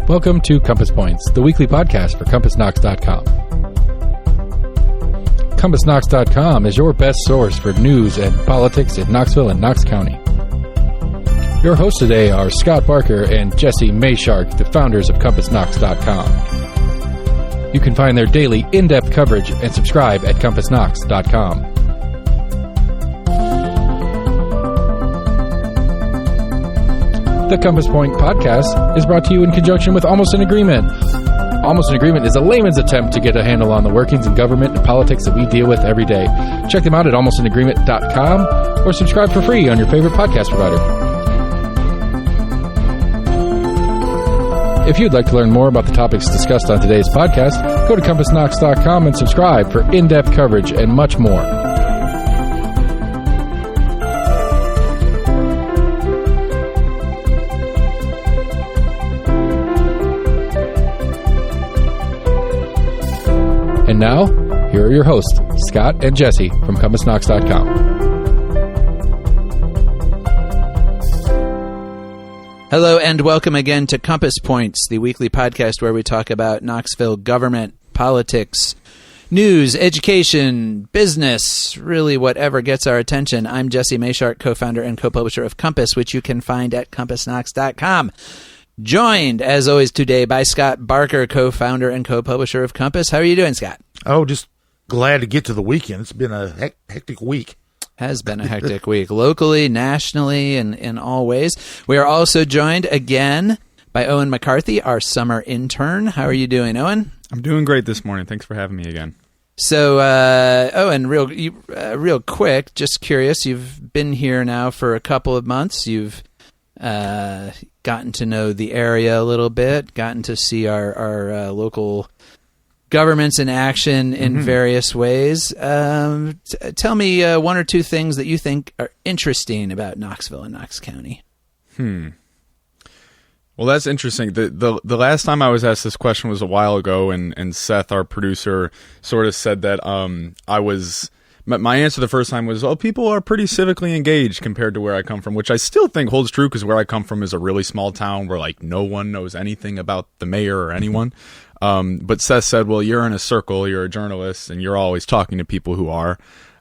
Welcome to Compass Points, the weekly podcast for CompassKnox.com. CompassKnox.com is your best source for news and politics in Knoxville and Knox County. Your hosts today are Scott Barker and Jesse Mayshark, the founders of CompassKnox.com. You can find their daily in-depth coverage and subscribe at CompassKnox.com. The Compass Point podcast is brought to you in conjunction with Almost an Agreement. Almost an Agreement is a layman's attempt to get a handle on the workings in government and politics that we deal with every day. Check them out at almostanagreement.com or subscribe for free on your favorite podcast provider. If you'd like to learn more about the topics discussed on today's podcast, go to CompassKnox.com and subscribe for in-depth coverage and much more. And now, here are your hosts, Scott and Jesse from CompassKnox.com. Hello and welcome again to Compass Points, the weekly podcast where we talk about Knoxville government, politics, news, education, business, really whatever gets our attention. I'm Jesse Mayshark, co-founder and co-publisher of Compass, which you can find at CompassKnox.com. Joined, as always, today by Scott Barker, co-founder and co-publisher of Compass. How are you doing, Scott? Oh, just glad to get to the weekend. It's been a hectic week. Has been a hectic week, locally, nationally, and in all ways. We are also joined again by Owen McCarthy, our summer intern. How are you doing, Owen? I'm doing great this morning. Thanks for having me again. So, Owen, real quick, just curious, you've been here now for a couple of months. You've gotten to know the area a little bit, gotten to see our local governments in action in various ways. Tell me one or two things that you think are interesting about Knoxville and Knox County. Well, that's interesting. The last time I was asked this question was a while ago, and Seth, our producer, sort of said that my answer the first time was, oh, people are pretty civically engaged compared to where I come from, which I still think holds true because where I come from is a really small town where like no one knows anything about the mayor or anyone. But Seth said, well, you're in a circle, you're a journalist, and you're always talking to people who are.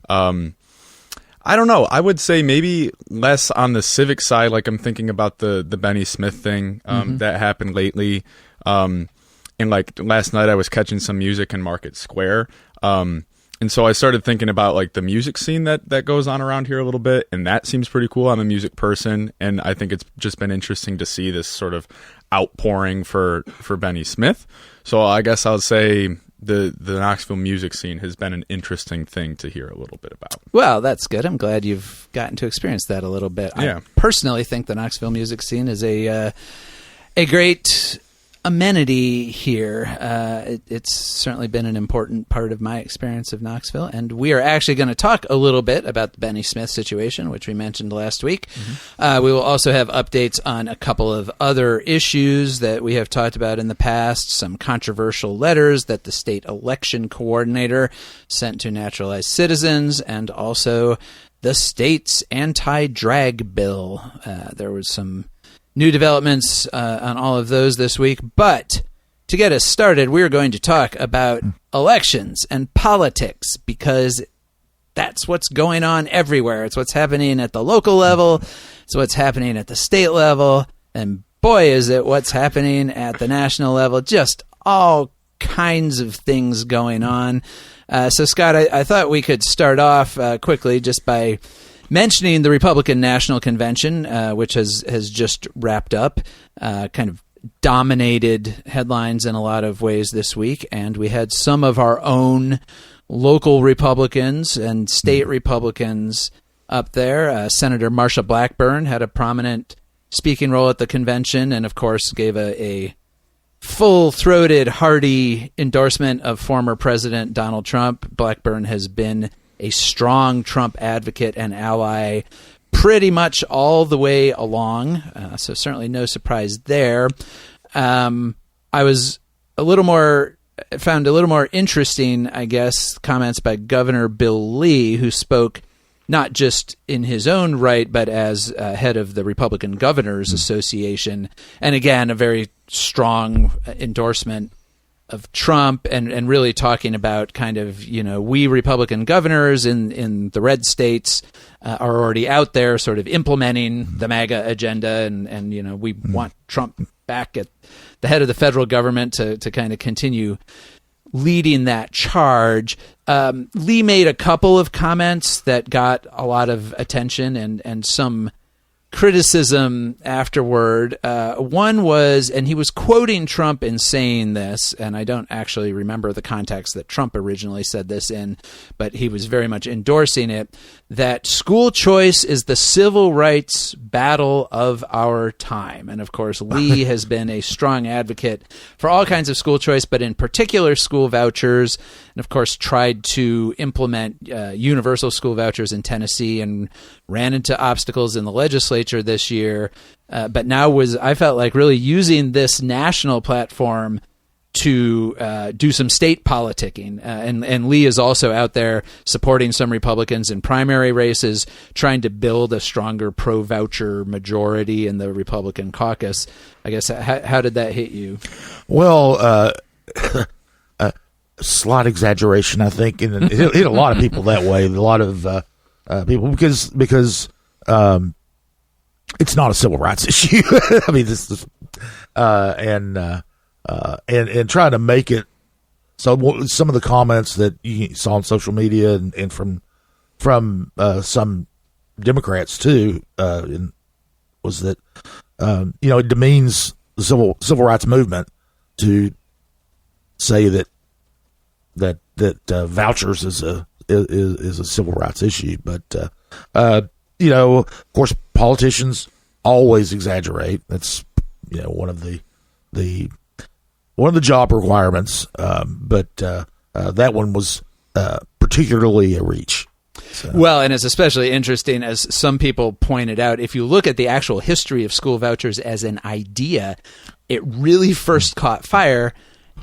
I don't know. I would say maybe less on the civic side, like I'm thinking about the Benny Smith thing that happened lately. And like last night I was catching some music in Market Square. And so I started thinking about like the music scene that goes on around here a little bit, and that seems pretty cool. I'm a music person, and I think it's just been interesting to see this sort of outpouring for Benny Smith. So I guess I'll say the Knoxville music scene has been an interesting thing to hear a little bit about. Well, that's good. I'm glad you've gotten to experience that a little bit. Yeah. I personally think the Knoxville music scene is a great amenity here. It's certainly been an important part of my experience of Knoxville, and we are actually going to talk a little bit about the Benny Smith situation, which we mentioned last week. We will also have updates on a couple of other issues that we have talked about in the past, some controversial letters that the state election coordinator sent to naturalized citizens, and also the state's anti-drag bill. There was some new developments on all of those this week, but to get us started, we're going to talk about elections and politics because that's what's going on everywhere. It's what's happening at the local level, it's what's happening at the state level, and boy, is it what's happening at the national level. Just all kinds of things going on. So, Scott, I thought we could start off quickly just by mentioning the Republican National Convention, which has just wrapped up, kind of dominated headlines in a lot of ways this week, and we had some of our own local Republicans and state Republicans up there. Senator Marsha Blackburn had a prominent speaking role at the convention, and of course gave a full-throated, hearty endorsement of former President Donald Trump. Blackburn has been a strong Trump advocate and ally pretty much all the way along, so certainly no surprise there. I was found a little more interesting, I guess, comments by Governor Bill Lee, who spoke not just in his own right, but as head of the Republican Governors Association. And again, a very strong endorsement of Trump and really talking about kind of, we Republican governors in the red states are already out there sort of implementing the MAGA agenda. And we want Trump back at the head of the federal government to kind of continue leading that charge. Lee made a couple of comments that got a lot of attention and some criticism afterward. One was, and he was quoting Trump in saying this, and I don't actually remember the context that Trump originally said this in, but he was very much endorsing it, that school choice is the civil rights battle of our time. And of course, Lee has been a strong advocate for all kinds of school choice, but in particular school vouchers, and of course tried to implement universal school vouchers in Tennessee and ran into obstacles in the legislature this year, but now I felt like really using this national platform to do some state politicking. And Lee is also out there supporting some Republicans in primary races, trying to build a stronger pro-voucher majority in the Republican caucus. I guess, how did that hit you? Well, slight exaggeration, I think, and it hit a lot of people that way. A lot of people, because it's not a civil rights issue. I mean, this is, and trying to make it. So some of the comments that you saw on social media and from some Democrats too, was that it demeans the civil rights movement to say that vouchers is a civil rights issue, but of course, politicians always exaggerate. That's one of the job requirements. But that one was particularly a reach. So. Well, and it's especially interesting, as some people pointed out, if you look at the actual history of school vouchers as an idea, it really first caught fire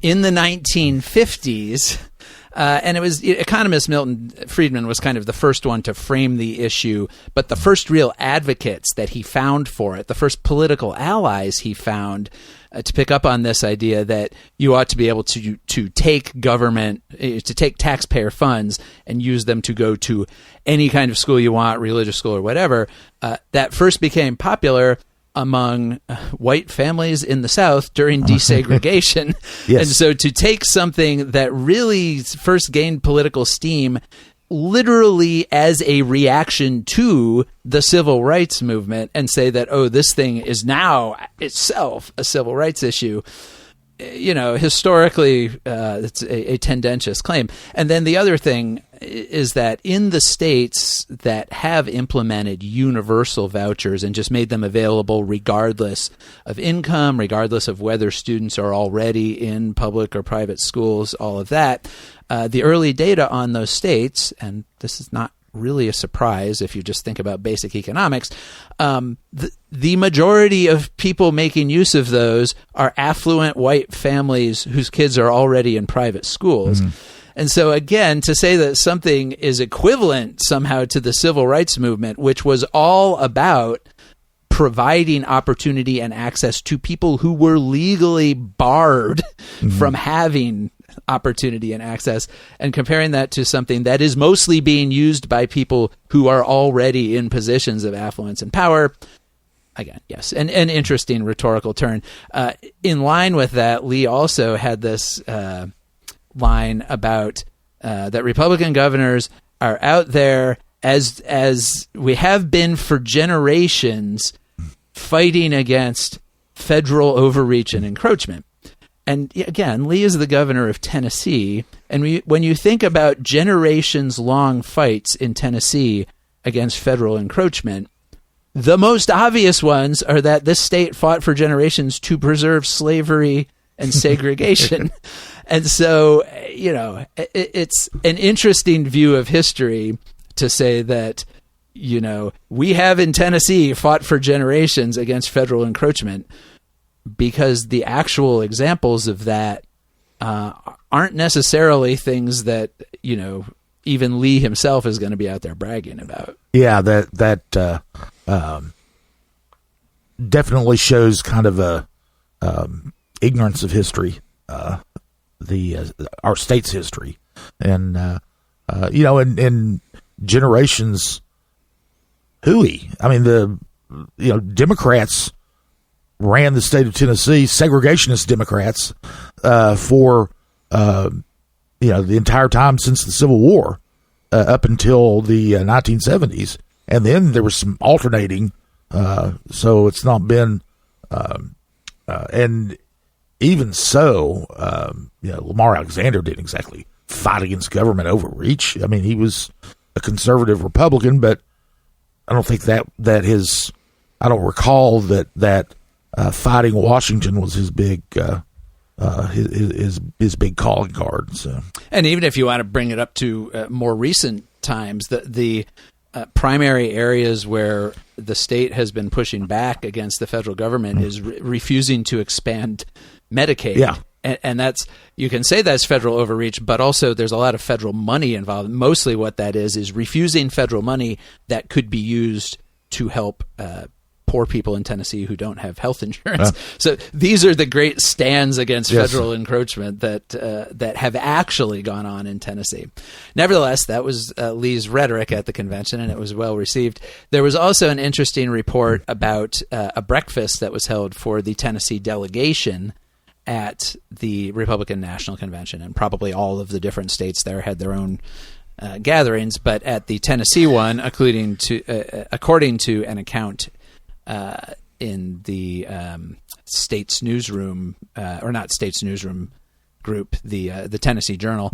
in the 1950s. And it was economist Milton Friedman was kind of the first one to frame the issue, but the first real advocates that he found for it, the first political allies he found to pick up on this idea that you ought to be able to take to take taxpayer funds and use them to go to any kind of school you want, religious school or whatever, that first became popular among white families in the South during desegregation. Yes. And so to take something that really first gained political steam literally as a reaction to the civil rights movement and say that, this thing is now itself a civil rights issue, historically, it's a tendentious claim. And then the other thing is that in the states that have implemented universal vouchers and just made them available regardless of income, regardless of whether students are already in public or private schools, all of that, the early data on those states, and this is not really a surprise if you just think about basic economics, the majority of people making use of those are affluent white families whose kids are already in private schools. Mm-hmm. And so, again, to say that something is equivalent somehow to the civil rights movement, which was all about providing opportunity and access to people who were legally barred from having opportunity and access, and comparing that to something that is mostly being used by people who are already in positions of affluence and power. Again, yes, an interesting rhetorical turn. In line with that, Lee also had this line about that Republican governors are out there, as we have been for generations, fighting against federal overreach and encroachment. And again, Lee is the governor of Tennessee, and when you think about generations-long fights in Tennessee against federal encroachment, the most obvious ones are that this state fought for generations to preserve slavery and segregation. And so, it's an interesting view of history to say that, we have in Tennessee fought for generations against federal encroachment, because the actual examples of that aren't necessarily things that, even Lee himself is going to be out there bragging about. Yeah, that definitely shows kind of ignorance of history, our state's history, and in generations, hooey. I mean, Democrats ran the state of Tennessee, segregationist Democrats, for the entire time since the Civil War, up until the 1970s, and then there was some alternating. So it's not been, and even so, Lamar Alexander didn't exactly fight against government overreach. I mean, he was a conservative Republican, but I don't think I don't recall that fighting Washington was his big his big calling card. So, and even if you want to bring it up to more recent times, the primary areas where the state has been pushing back against the federal government is refusing to expand Medicaid. Yeah. And that's, you can say that's federal overreach, but also there's a lot of federal money involved. Mostly what that is refusing federal money that could be used to help poor people in Tennessee who don't have health insurance. So these are the great stands against federal encroachment that have actually gone on in Tennessee. Nevertheless, that was Lee's rhetoric at the convention, and it was well received. There was also an interesting report about a breakfast that was held for the Tennessee delegation at the Republican National Convention, and probably all of the different states there had their own gatherings, but at the Tennessee one, according to an account in the state's newsroom, or not state's newsroom group, the Tennessee Journal,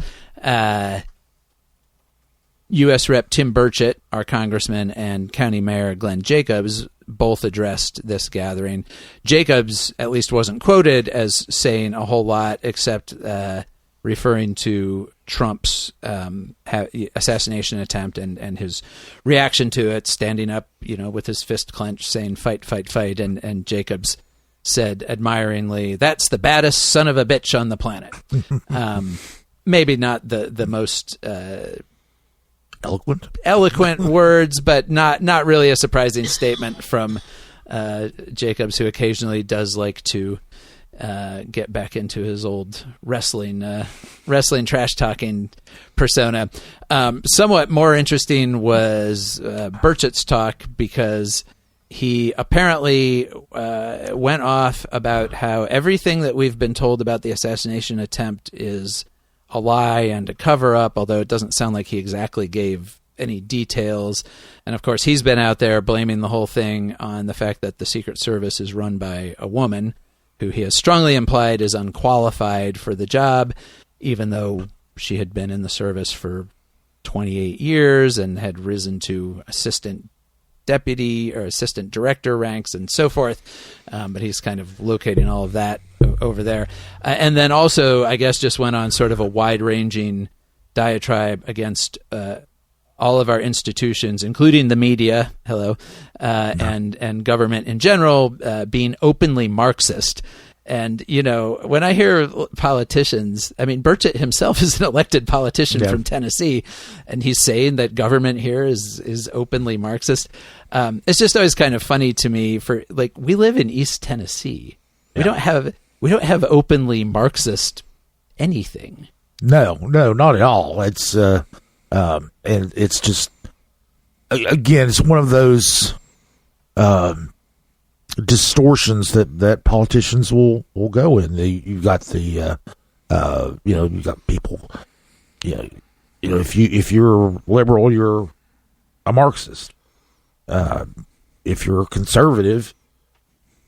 U.S. Rep. Tim Burchett, our congressman, and County Mayor Glenn Jacobs both addressed this gathering. Jacobs at least wasn't quoted as saying a whole lot, except referring to Trump's assassination attempt and his reaction to it, standing up, with his fist clenched, saying "fight, fight, fight," and Jacobs said admiringly, "That's the baddest son of a bitch on the planet." Maybe not the most eloquent words, but not really a surprising statement from Jacobs, who occasionally does like to get back into his old wrestling trash talking persona. Somewhat more interesting was Burchett's talk, because he apparently went off about how everything that we've been told about the assassination attempt is a lie and a cover-up, although it doesn't sound like he exactly gave any details. And of course, he's been out there blaming the whole thing on the fact that the Secret Service is run by a woman who he has strongly implied is unqualified for the job, even though she had been in the service for 28 years and had risen to assistant deputy or assistant director ranks and so forth. But he's kind of locating all of that over there. And then also, I guess, just went on sort of a wide-ranging diatribe against all of our institutions, including the media, and government in general, being openly Marxist. And, when I hear politicians, I mean, Burchett himself is an elected politician from Tennessee, and he's saying that government here is openly Marxist. It's just always kind of funny to me we live in East Tennessee. We don't have openly Marxist anything. No, not at all. It's, and it's just, again, it's one of those distortions that politicians will go in. You've got you've got people, if you're liberal, you're a Marxist. If you're conservative,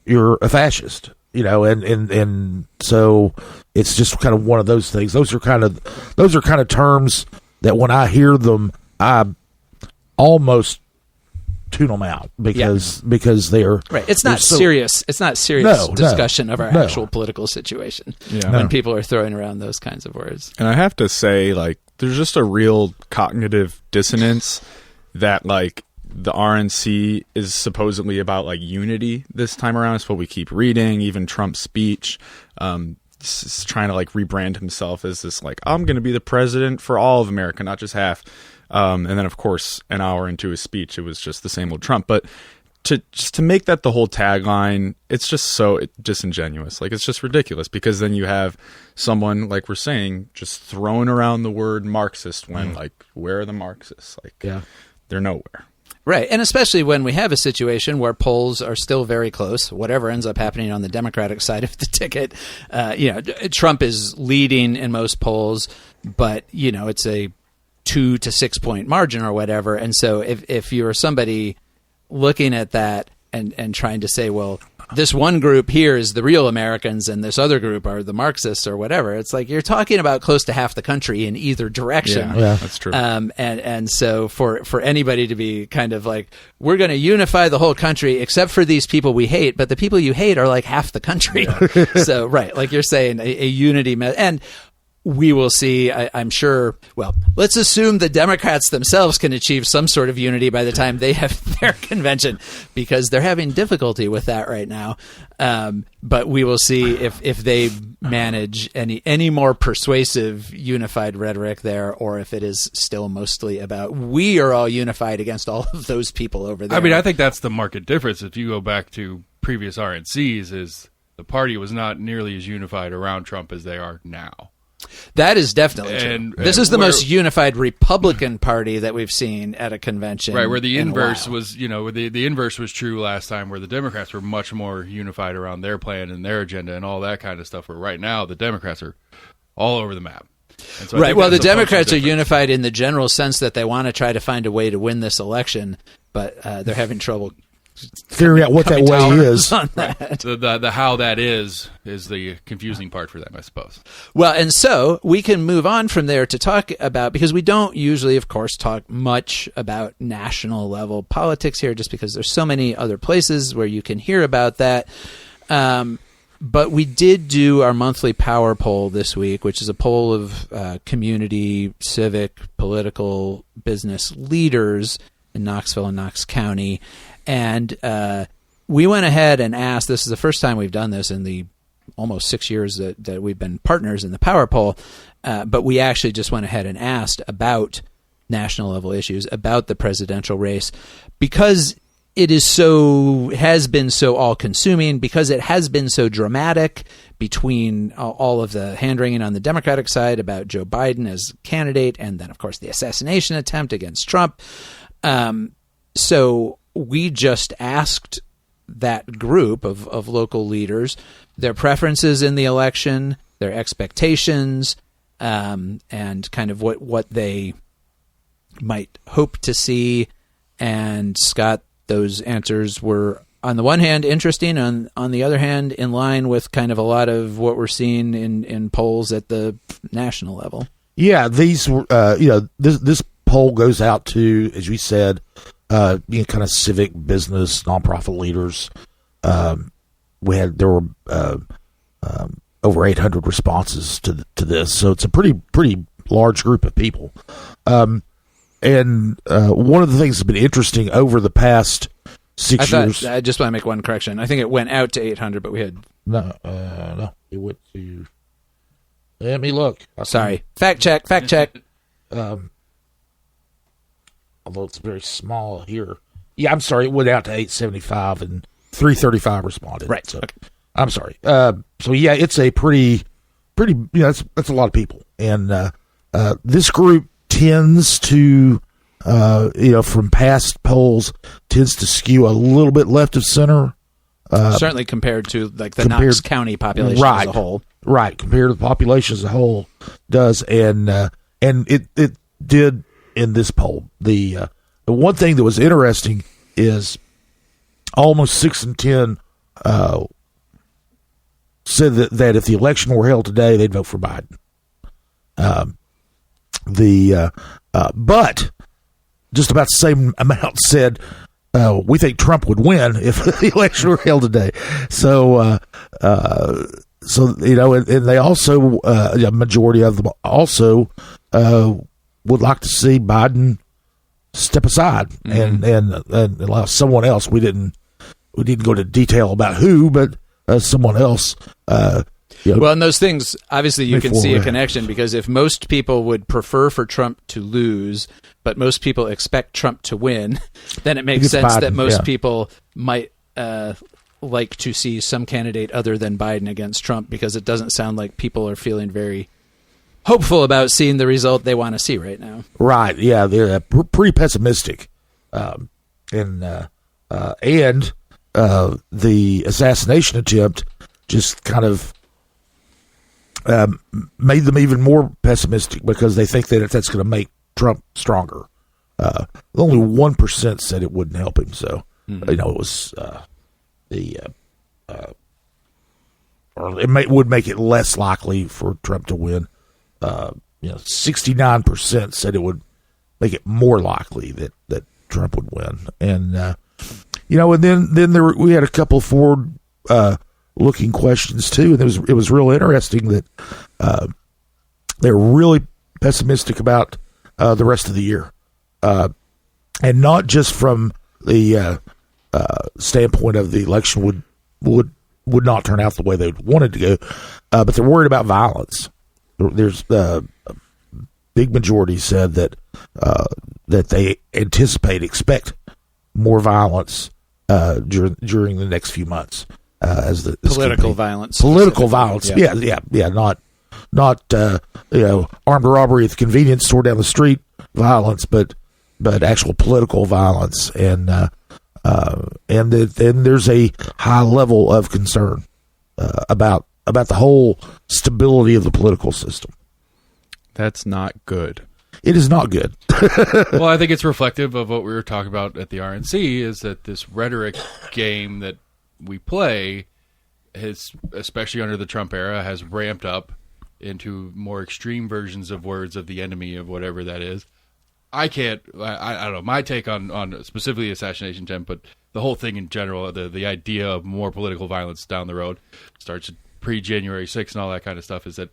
you're a fascist. And so it's just kind of one of those things. Those are kind of terms that when I hear them, I almost tune them out because they're right. It's not serious. It's not serious discussion of our actual political situation when people are throwing around those kinds of words. And I have to say, there's just a real cognitive dissonance that the RNC is supposedly about unity this time around. It's what we keep reading. Even Trump's speech, is trying to rebrand himself as this I'm going to be the president for all of America, not just half. And then of course, an hour into his speech, it was just the same old Trump. But to make that the whole tagline, it's just so disingenuous. Like, it's just ridiculous, because then you have someone, like we're saying, just throwing around the word Marxist when, like, where are the Marxists? Like, they're nowhere. Right. And especially when we have a situation where polls are still very close, whatever ends up happening on the Democratic side of the ticket. Trump is leading in most polls, but, it's a 2 to 6 point margin or whatever. And so if you're somebody looking at that and trying to say, well, this one group here is the real Americans and this other group are the Marxists or whatever, it's like you're talking about close to half the country in either direction. Yeah. That's true. And so for anybody to be kind of like, we're going to unify the whole country except for these people we hate, but the people you hate are like half the country. So, right, like you're saying, a unity. And we will see, I'm sure, well, let's assume the Democrats themselves can achieve some sort of unity by the time they have their convention, because they're having difficulty with that right now. But we will see if they manage any more persuasive unified rhetoric there, or if it is still mostly about, we are all unified against all of those people over there. I mean, I think that's the marked difference. If you go back to previous RNCs, is the party was not nearly as unified around Trump as they are now. That is definitely true. This is the most unified Republican Party that we've seen at a convention. Right, where the inverse was, the inverse was true last time, where the Democrats were much more unified around their plan and their agenda and all that kind of stuff, where right now the Democrats are all over the map. And so right, well, the Democrats are unified in the general sense that they want to try to find a way to win this election, but they're having trouble figuring out what that way is. Right. The how that is the confusing part for them, I suppose. Well, and so we can move on from there to talk about, because we don't usually, of course, talk much about national level politics here, just because there's so many other places where you can hear about that. But we did do our monthly power poll this week, which is a poll of community, civic, political, business leaders in Knoxville and Knox County. And we went ahead and asked, this is the first time we've done this in the almost 6 years that we've been partners in the power poll, but we actually just went ahead and asked about national level issues, about the presidential race, because it has been so all-consuming, because it has been so dramatic between all of the hand-wringing on the Democratic side about Joe Biden as candidate, and then, of course, the assassination attempt against Trump. So we just asked that group of local leaders their preferences in the election, their expectations, and kind of what they might hope to see. And Scott, those answers were, on the one hand, interesting, and on the other hand, in line with kind of a lot of what we're seeing in polls at the national level. Yeah, these were, this poll goes out to, as we said, kind of civic, business, nonprofit leaders. There were over 800 responses to this, so it's a pretty large group of people. And one of the things that's been interesting over the past 6 years. I just want to make one correction. I think it went out to 800, but we had no. It went to. Let me look. Sorry, fact check. Although it's very small here. Yeah, I'm sorry. It went out to 875 and 335 responded. Right. So, okay. I'm sorry. So yeah, it's a pretty. That's a lot of people, and this group tends to, from past polls, tends to skew a little bit left of center. Certainly compared to like the Knox County population as a whole. Right, compared to the population as a whole, does, and it did. In this poll, the one thing that was interesting is almost 6 in 10 said that if the election were held today, they'd vote for Biden. But just about the same amount said we think Trump would win if the election were held today. So and they also a majority of them also would like to see Biden step aside and allow someone else. We didn't go into detail about who, but someone else Well, and those things, obviously, you can see a forward. connection, because if most people would prefer for Trump to lose, but most people expect Trump to win, then it makes It's sense Biden, that most yeah. people might like to see some candidate other than Biden against Trump, because it doesn't sound like people are feeling very hopeful about seeing the result they want to see right now. Right. Yeah, they're pretty pessimistic. And the assassination attempt just kind of made them even more pessimistic, because they think that that's going to make Trump stronger. Only 1% said it wouldn't help him. So, it was or it would make it less likely for Trump to win. 69% said it would make it more likely that Trump would win. And, and then we had a couple forward looking questions too. And it was real interesting that they're really pessimistic about the rest of the year. And not just from the standpoint of the election would not turn out the way they wanted to go, but they're worried about violence. There's a big majority said that they expect more violence during the next few months as the Political violence. Political violence, yeah, not armed robbery at the convenience store down the street violence, but actual political violence, and then there's a high level of concern about the whole stability of the political system. That's not good. It is not good. Well, I think it's reflective of what we were talking about at the RNC, is that this rhetoric game that we play has, especially under the Trump era, has ramped up into more extreme versions of words of the enemy, of whatever that is. I don't know, my take on specifically the assassination attempt, but the whole thing in general, the idea of more political violence down the road, starts pre-January 6th and all that kind of stuff, is that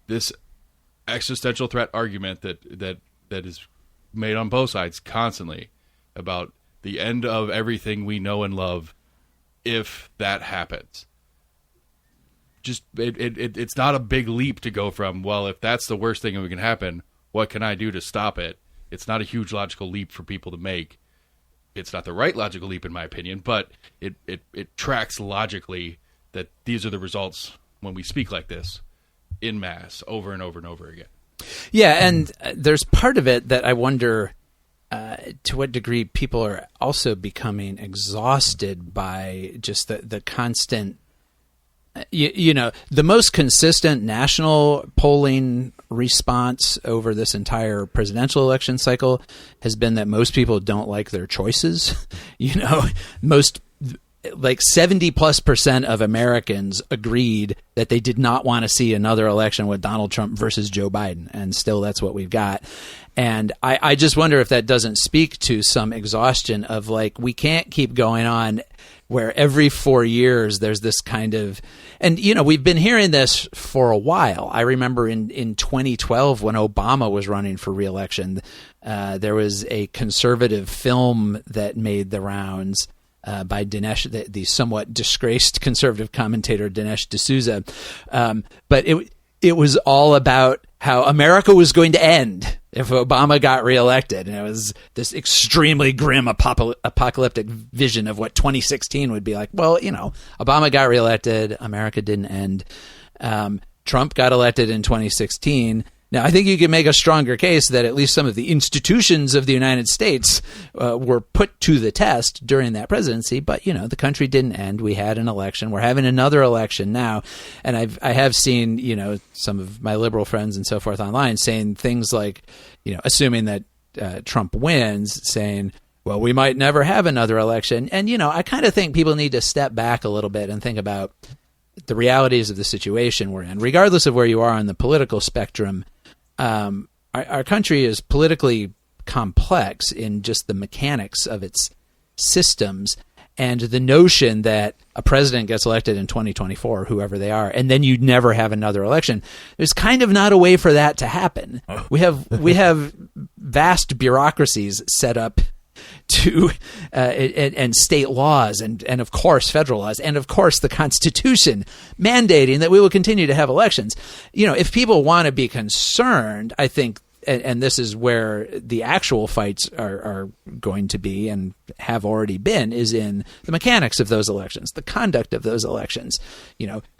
this existential threat argument that is made on both sides constantly about the end of everything we know and love if that happens. Just it's not a big leap to go from, well, if that's the worst thing that can happen, what can I do to stop it? It's not a huge logical leap for people to make. It's not the right logical leap, in my opinion, but it tracks logically that these are the results when we speak like this in mass over and over and over again. Yeah, and there's part of it that I wonder to what degree people are also becoming exhausted by just the constant, the most consistent national polling response over this entire presidential election cycle has been that most people don't like their choices. Most, like 70+% of Americans agreed that they did not want to see another election with Donald Trump versus Joe Biden. And still that's what we've got. And I just wonder if that doesn't speak to some exhaustion of, like, we can't keep going on where every 4 years there's this kind of, and we've been hearing this for a while. I remember in 2012 when Obama was running for re-election, there was a conservative film that made the rounds by Dinesh, the somewhat disgraced conservative commentator Dinesh D'Souza, but it was all about how America was going to end if Obama got reelected, and it was this extremely grim apocalyptic vision of what 2016 would be like. Well, Obama got reelected, America didn't end. Trump got elected in 2016. Now, I think you can make a stronger case that at least some of the institutions of the United States were put to the test during that presidency. But, the country didn't end. We had an election. We're having another election now. And I have seen, some of my liberal friends and so forth online saying things like, assuming that Trump wins, saying, well, we might never have another election. And, I kind of think people need to step back a little bit and think about the realities of the situation we're in, regardless of where you are on the political spectrum. Our country is politically complex in just the mechanics of its systems, and the notion that a president gets elected in 2024, whoever they are, and then you never have another election, there's kind of not a way for that to happen. We have vast bureaucracies set up to and state laws and of course federal laws and of course the Constitution mandating that we will continue to have elections. If people want to be concerned, I think, and this is where the actual fights are going to be and have already been, is in the mechanics of those elections, the conduct of those elections,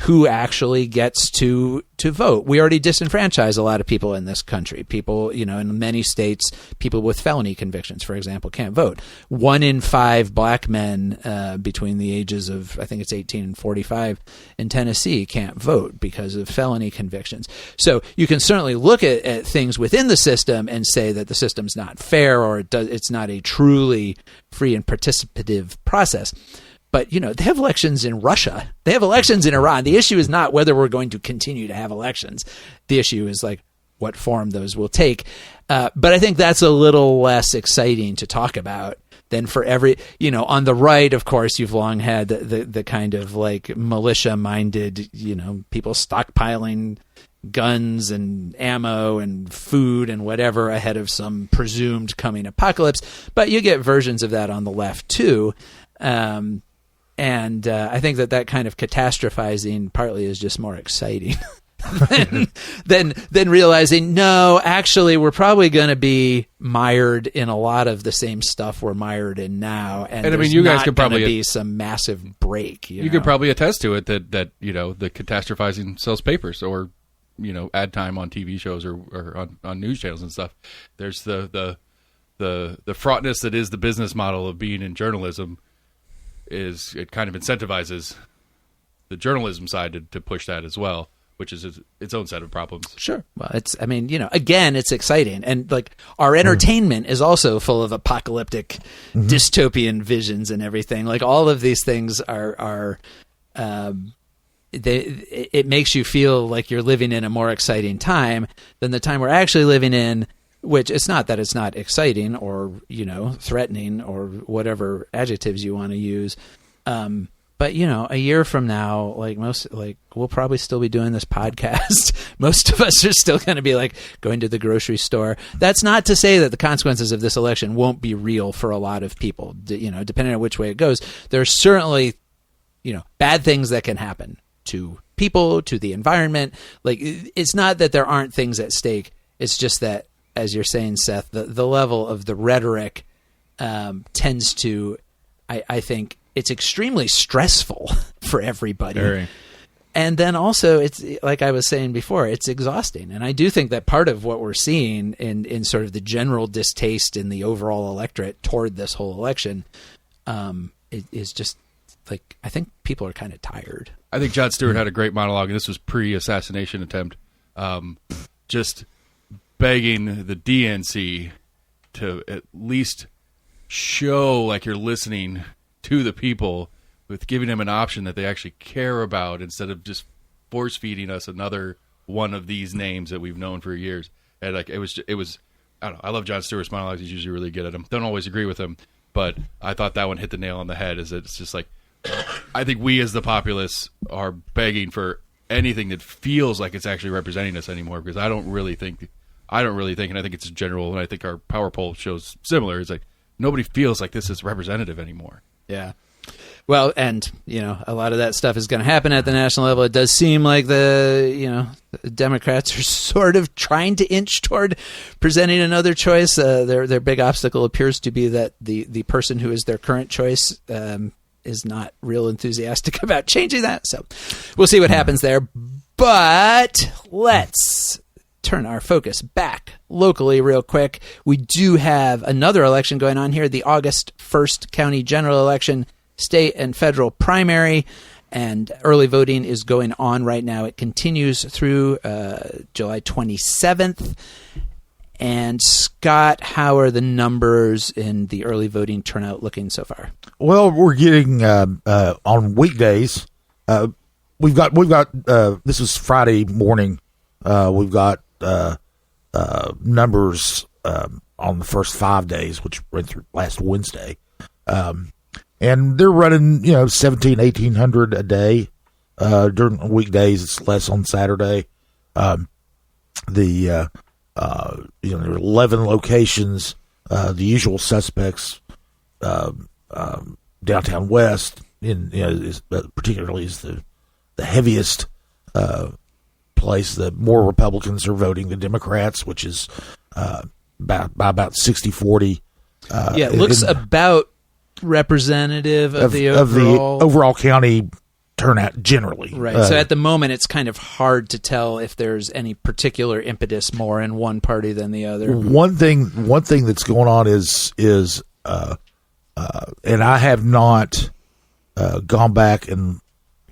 who actually gets to vote. We already disenfranchise a lot of people in this country. People, in many states, people with felony convictions, for example, can't vote. 1 in 5 black men between the ages of, I think it's 18 and 45 in Tennessee can't vote because of felony convictions. So you can certainly look at things within the system and say that the system's not fair or it's not a truly free and participative process. But, they have elections in Russia. They have elections in Iran. The issue is not whether we're going to continue to have elections. The issue is what form those will take. But I think that's a little less exciting to talk about than for every, on the right, of course, you've long had the kind of militia-minded, people stockpiling guns and ammo and food and whatever ahead of some presumed coming apocalypse. But you get versions of that on the left too. And I think that kind of catastrophizing partly is just more exciting than realizing, no, actually, we're probably going to be mired in a lot of the same stuff we're mired in now. And I mean, you guys could probably be some massive break. You could probably attest to it that the catastrophizing sells papers or ad time on TV shows or on news channels and stuff. There's the fraughtness that is the business model of being in journalism. It kind of incentivizes the journalism side to push that as well, which is its own set of problems. Sure. Well, again, it's exciting. And our entertainment is also full of apocalyptic dystopian visions and everything. All of these things are it makes you feel like you're living in a more exciting time than the time we're actually living in, which it's not that it's not exciting or, threatening or whatever adjectives you want to use. But, a year from now, we'll probably still be doing this podcast. Most of us are still going to be going to the grocery store. That's not to say that the consequences of this election won't be real for a lot of people, depending on which way it goes. There's certainly, bad things that can happen to people, to the environment. It's not that there aren't things at stake. It's just that, as you're saying, Seth, the level of the rhetoric tends to, I think, it's extremely stressful for everybody. Very. And then also, it's like I was saying before, it's exhausting. And I do think that part of what we're seeing in sort of the general distaste in the overall electorate toward this whole election is just I think people are kind of tired. I think Jon Stewart had a great monologue, and this was pre-assassination attempt, just begging the DNC to at least show you're listening to the people with giving them an option that they actually care about instead of just force feeding us another one of these names that we've known for years. And it was I don't know. I love Jon Stewart's monologues. He's usually really good at them. Don't always agree with him, but I thought that one hit the nail on the head. It's just I think we as the populace are begging for anything that feels like it's actually representing us anymore, because I don't really think, and I think it's general, and I think our power poll shows similar. It's nobody feels like this is representative anymore. Yeah. Well, and, a lot of that stuff is going to happen at the national level. It does seem like the Democrats are sort of trying to inch toward presenting another choice. Their big obstacle appears to be that the person who is their current choice is not real enthusiastic about changing that. So we'll see what happens there. But let's turn our focus back locally real quick. We do have another election going on here, the August 1st county general election, state and federal primary, and early voting is going on right now. It continues through July 27th. And Scott, how are the numbers in the early voting turnout looking so far? Well, we're getting on weekdays. We've got this is Friday morning. We've got numbers on the first 5 days, which went through last Wednesday, and they're running 1,700-1,800 a day during weekdays. It's less on Saturday. There are 11 locations. The usual suspects downtown West, particularly is the heaviest place. The more Republicans are voting than Democrats, which is by about 60-40. It looks about representative of the overall county turnout generally. Right. So at the moment, it's kind of hard to tell if there's any particular impetus more in one party than the other. One thing that's going on is and I have not gone back and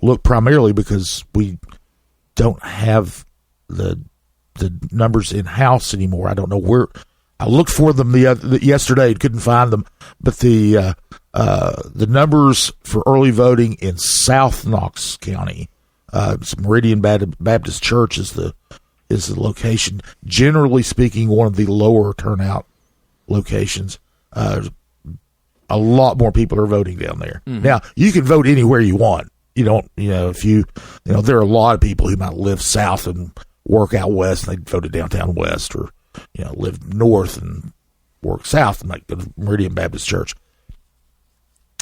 looked, primarily because we don't have the numbers in house anymore. I don't know where. I looked for them yesterday and couldn't find them, but the numbers for early voting in South Knox County, Meridian Baptist Church is the location. Generally speaking, one of the lower turnout locations. A lot more people are voting down there. Mm-hmm. Now, you can vote anywhere you want. You don't, if there are a lot of people who might live south and work out west, and they vote at downtown West, or live north and work south and go to Meridian Baptist Church.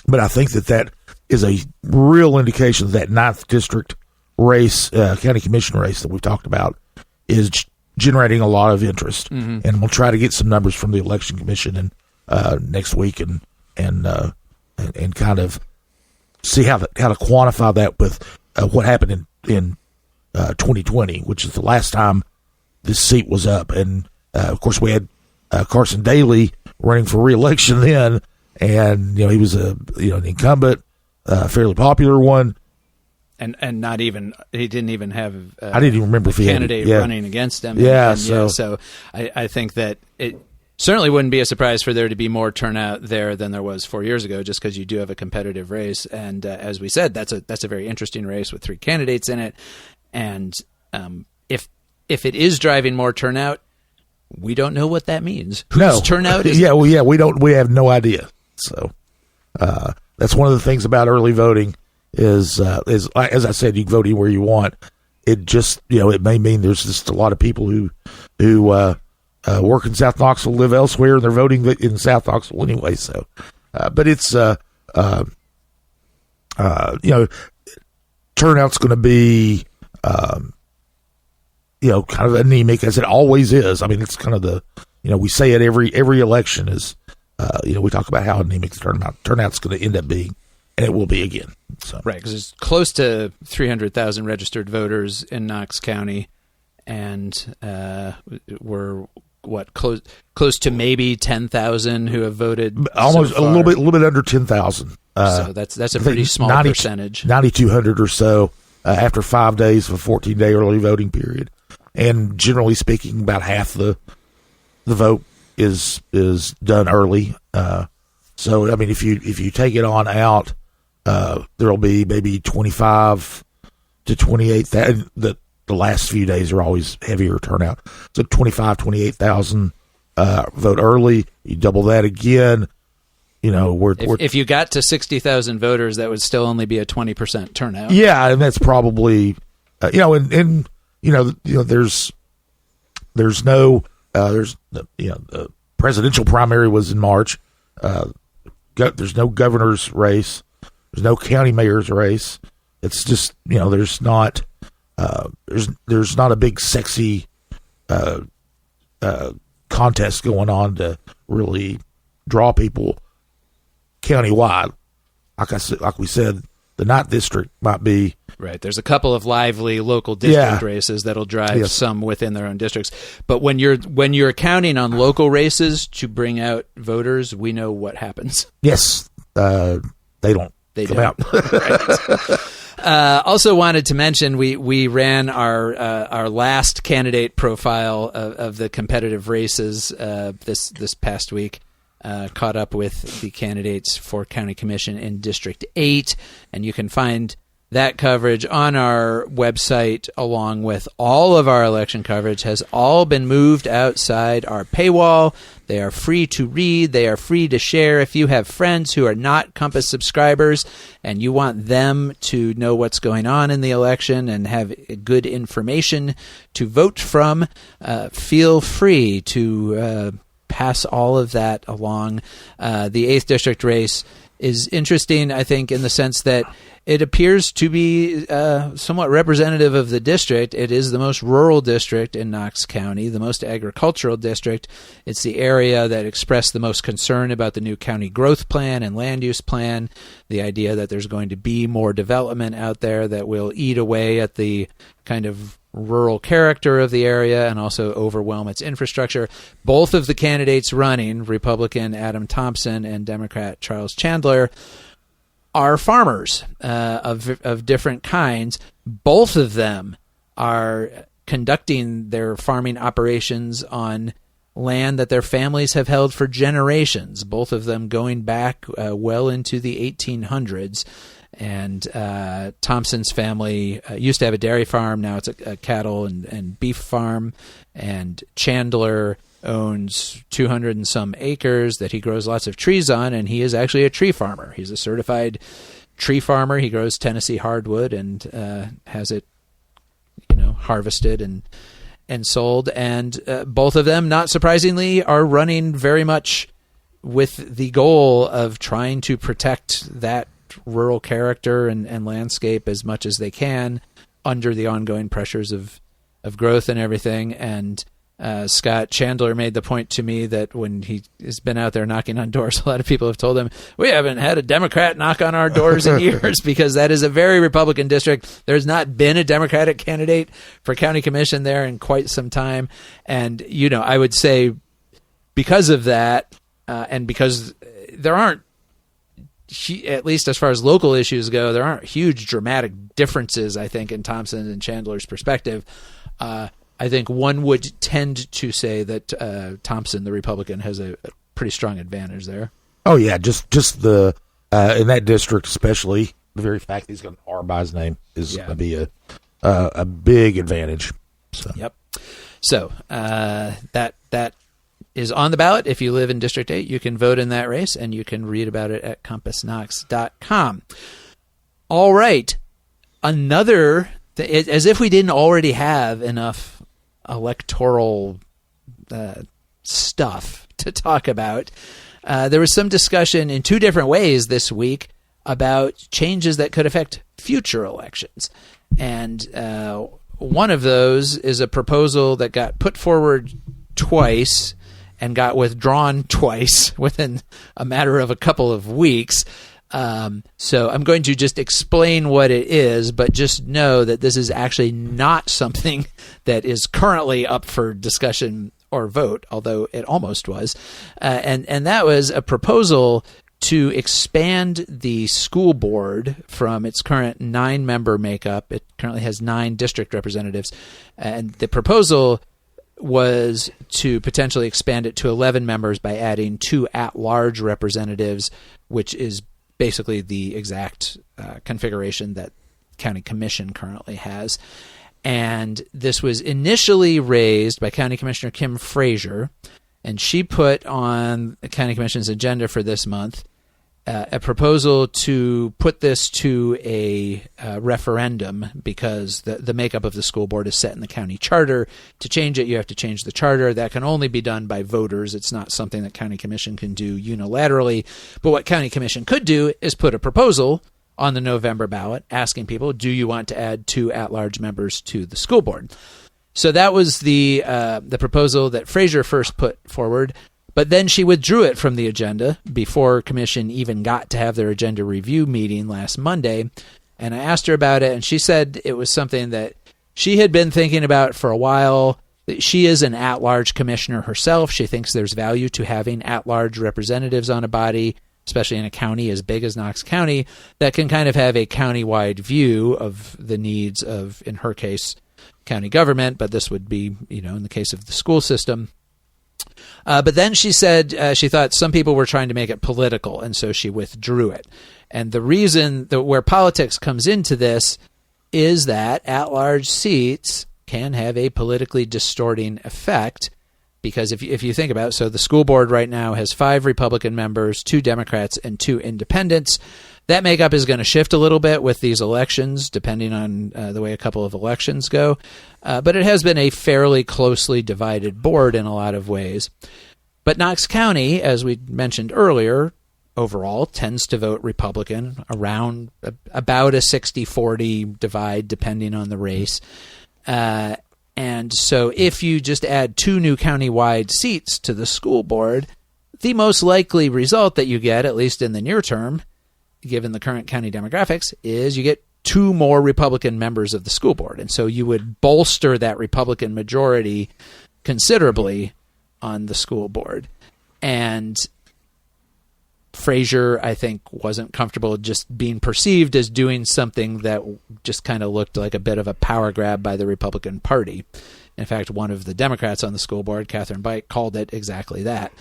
But I think that is a real indication that 9th district race, county commission race that we've talked about, is generating a lot of interest. Mm-hmm. And we'll try to get some numbers from the election commission next week and kind of see how to quantify that with what happened in 2020, which is the last time this seat was up. And of course, we had Carson Daly running for re-election then, and he was an incumbent, fairly popular one, and not even he didn't even have I didn't even remember if he candidate running against him. So I think that it certainly wouldn't be a surprise for there to be more turnout there than there was 4 years ago, just because you do have a competitive race, and as we said, that's a very interesting race with 3 candidates in it, and if it is driving more turnout, we don't know what that means. Whose turnout is? We have no idea. So that's one of the things about early voting is as I said, you can vote anywhere you want. It just it may mean there's just a lot of people who work in South Knoxville, live elsewhere, and they're voting in South Knoxville anyway. So, but it's turnout's going to be kind of anemic, as it always is. I mean, it's kind of we say it every election is, we talk about how anemic the turnout's going to end up being, and it will be again. So. Right, because there's close to 300,000 registered voters in Knox County, and we're close to maybe 10,000 who have voted. Almost so far. a little bit under 10,000. So that's a pretty small percentage. 9,200 or so after 5 days of a 14-day early voting period. And generally speaking, about half the vote is done early. So I mean, if you take it on out, there'll be maybe 25 to 28,000. The last few days are always heavier turnout. So 28,000 vote early. You double that again. If you got to 60,000 voters, that would still only be a 20% turnout. Yeah, and that's probably there's the presidential primary was in March. There's no governor's race. There's no county mayor's race. It's just there's not a big sexy contest going on to really draw people countywide. Like we said, the 9th district might be right. There's a couple of lively local district races that'll drive some within their own districts. But when you're counting on local races to bring out voters, we know what happens. Yes, they don't come out. Also wanted to mention we ran our last candidate profile of the competitive races this past week. Caught up with the candidates for County Commission in District 8, and you can find that coverage on our website, along with all of our election coverage has all been moved outside our paywall. They are free to read. They are free to share. If you have friends who are not Compass subscribers and you want them to know what's going on in the election and have good information to vote from, feel free to pass all of that along. The 8th District race is interesting, I think, in the sense that it appears to be somewhat representative of the district. It is the most rural district in Knox County, the most agricultural district. It's the area that expressed the most concern about the new county growth plan and land use plan, the idea that there's going to be more development out there that will eat away at the kind of rural character of the area and also overwhelm its infrastructure. Both of the candidates running, Republican Adam Thompson and Democrat Charles Chandler, are farmers of different kinds. Both of them are conducting their farming operations on land that their families have held for generations, both of them going back well into the 1800s. And Thompson's family used to have a dairy farm. Now it's a cattle and beef farm. And Chandler owns 200 and some acres that he grows lots of trees on, and he is actually a tree farmer. He's a certified tree farmer. He grows Tennessee hardwood and has it, harvested and sold. And both of them, not surprisingly, are running very much with the goal of trying to protect that rural character and landscape as much as they can under the ongoing pressures of growth and everything. And Scott Chandler made the point to me that when he has been out there knocking on doors, a lot of people have told him, we haven't had a Democrat knock on our doors in years, because that is a very Republican district. There's not been a Democratic candidate for county commission there in quite some time. And, I would say because of that, and because there aren't, at least as far as local issues go, there aren't huge dramatic differences, I think, in Thompson and Chandler's perspective. I think one would tend to say that Thompson, the Republican, has a pretty strong advantage there. Oh yeah, just the in that district especially, the very fact that he's got an R by his name is going to be a big advantage. So. Yep. So that is on the ballot. If you live in District 8, you can vote in that race, and you can read about it at compassknox.com. All right, another. As if we didn't already have enough electoral stuff to talk about, there was some discussion in two different ways this week about changes that could affect future elections. And one of those is a proposal that got put forward twice and got withdrawn twice within a matter of a couple of weeks. So I'm going to just explain what it is, but just know that this is actually not something that is currently up for discussion or vote, although it almost was. And that was a proposal to expand the school board from its current 9-member makeup. It currently has 9 district representatives. And the proposal was to potentially expand it to 11 members by adding 2 at-large representatives, which is basically the exact configuration that County Commission currently has. And this was initially raised by County Commissioner Kim Frazier, and she put on the County Commission's agenda for this month a proposal to put this to a referendum, because the makeup of the school board is set in the county charter. To change it, you have to change the charter. That can only be done by voters. It's not something that County Commission can do unilaterally. But what County Commission could do is put a proposal on the November ballot asking people, do you want to add 2 at-large members to the school board? So that was the proposal that Frazier first put forward. But then she withdrew it from the agenda before Commission even got to have their agenda review meeting last Monday. And I asked her about it, and she said it was something that she had been thinking about for a while. She is an at-large commissioner herself. She thinks there's value to having at-large representatives on a body, especially in a county as big as Knox County, that can kind of have a county-wide view of the needs of, in her case, county government, but this would be, in the case of the school system. But then she said she thought some people were trying to make it political, and so she withdrew it. And the reason that where politics comes into this is that at-large seats can have a politically distorting effect, because if you think about it, so the school board right now has 5 Republican members, 2 Democrats, and 2 independents. That makeup is going to shift a little bit with these elections, depending on the way a couple of elections go. But it has been a fairly closely divided board in a lot of ways. But Knox County, as we mentioned earlier, overall tends to vote Republican, around about a 60-40 divide depending on the race. And so if you just add 2 new county-wide seats to the school board, the most likely result that you get, at least in the near term, given the current county demographics, is you get 2 more Republican members of the school board. And so you would bolster that Republican majority considerably on the school board. And Frazier, I think, wasn't comfortable just being perceived as doing something that just kind of looked like a bit of a power grab by the Republican Party. In fact, one of the Democrats on the school board, Catherine Bike, called it exactly that.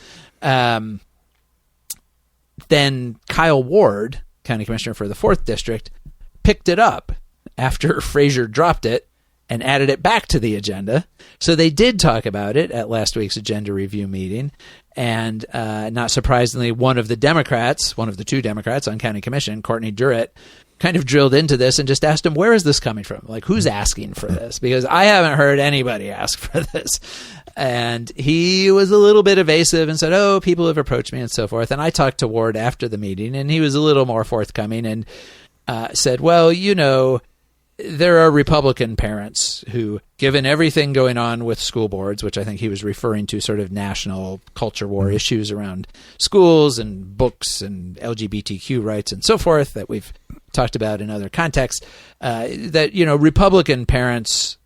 Then Kyle Ward, county commissioner for the 4th District, picked it up after Frazier dropped it and added it back to the agenda. So they did talk about it at last week's agenda review meeting. And not surprisingly, one of the 2 Democrats on county commission, Courtney Durrett, kind of drilled into this and just asked him, where is this coming from? Like, who's asking for this? Because I haven't heard anybody ask for this. And he was a little bit evasive and said, oh, people have approached me and so forth. And I talked to Ward after the meeting, and he was a little more forthcoming and said, well, there are Republican parents who, given everything going on with school boards, which I think he was referring to sort of national culture war issues around schools and books and LGBTQ rights and so forth that we've talked about in other contexts, that, Republican parents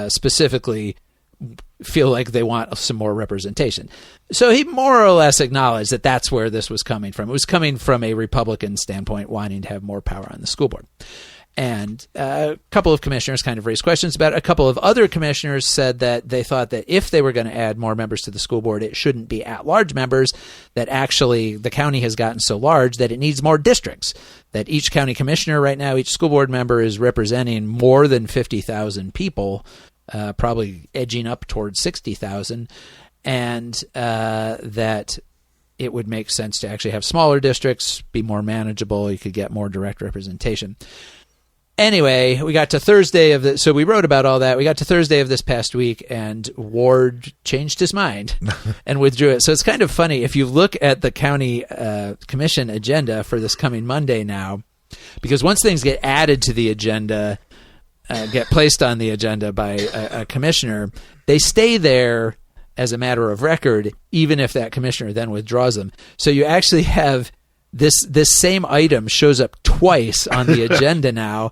specifically feel like they want some more representation. So he more or less acknowledged that that's where this was coming from. It was coming from a Republican standpoint, wanting to have more power on the school board. And a couple of commissioners kind of raised questions about it. A couple of other commissioners said that they thought that if they were going to add more members to the school board, it shouldn't be at-large members, that actually the county has gotten so large that it needs more districts, that each county commissioner right now, each school board member is representing more than 50,000 people, probably edging up towards 60,000, and that it would make sense to actually have smaller districts, be more manageable, you could get more direct representation. Anyway, we got to Thursday so we wrote about all that. We got to Thursday of this past week, and Ward changed his mind and withdrew it. So it's kind of funny. If you look at the county commission agenda for this coming Monday now, because once things get added to the agenda, get placed on the agenda by a commissioner, they stay there as a matter of record, even if that commissioner then withdraws them. So you actually have this same item shows up twice on the agenda now,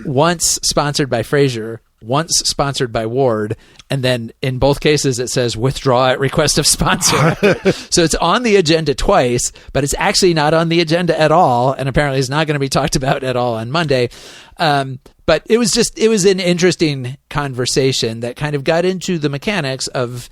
once sponsored by Frazier, once sponsored by Ward, and then in both cases it says withdraw at request of sponsor. So it's on the agenda twice, but it's actually not on the agenda at all, and apparently it's not going to be talked about at all on Monday. But it was an interesting conversation that kind of got into the mechanics of,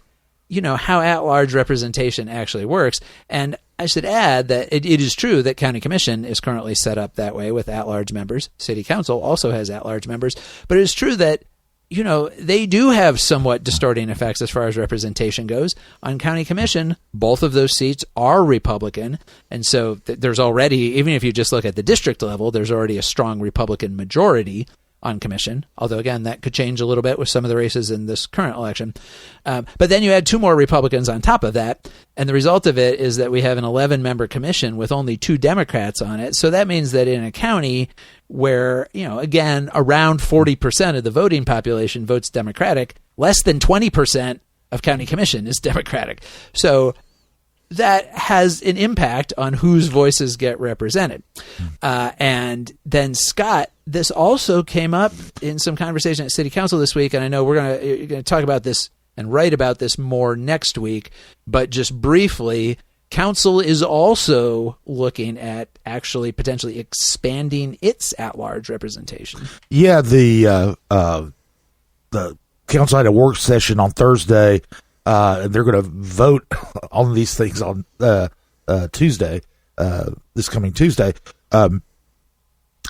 how at-large representation actually works. And I should add that it is true that county commission is currently set up that way with at-large members. City council also has at-large members. But it is true that, they do have somewhat distorting effects as far as representation goes. On county commission, both of those seats are Republican. And so there's already, even if you just look at the district level, there's already a strong Republican majority on commission, although again that could change a little bit with some of the races in this current election. But then you add 2 more Republicans on top of that, and the result of it is that we have an 11-member commission with only 2 Democrats on it. So that means that in a county where, again, around 40% of the voting population votes Democratic, less than 20% of county commission is Democratic. So that has an impact on whose voices get represented. And then, Scott, this also came up in some conversation at City Council this week, and I know you're going to talk about this and write about this more next week, but just briefly, Council is also looking at actually potentially expanding its at-large representation. Yeah, the Council had a work session on Thursday, and they're going to vote on these things on Tuesday, this coming Tuesday.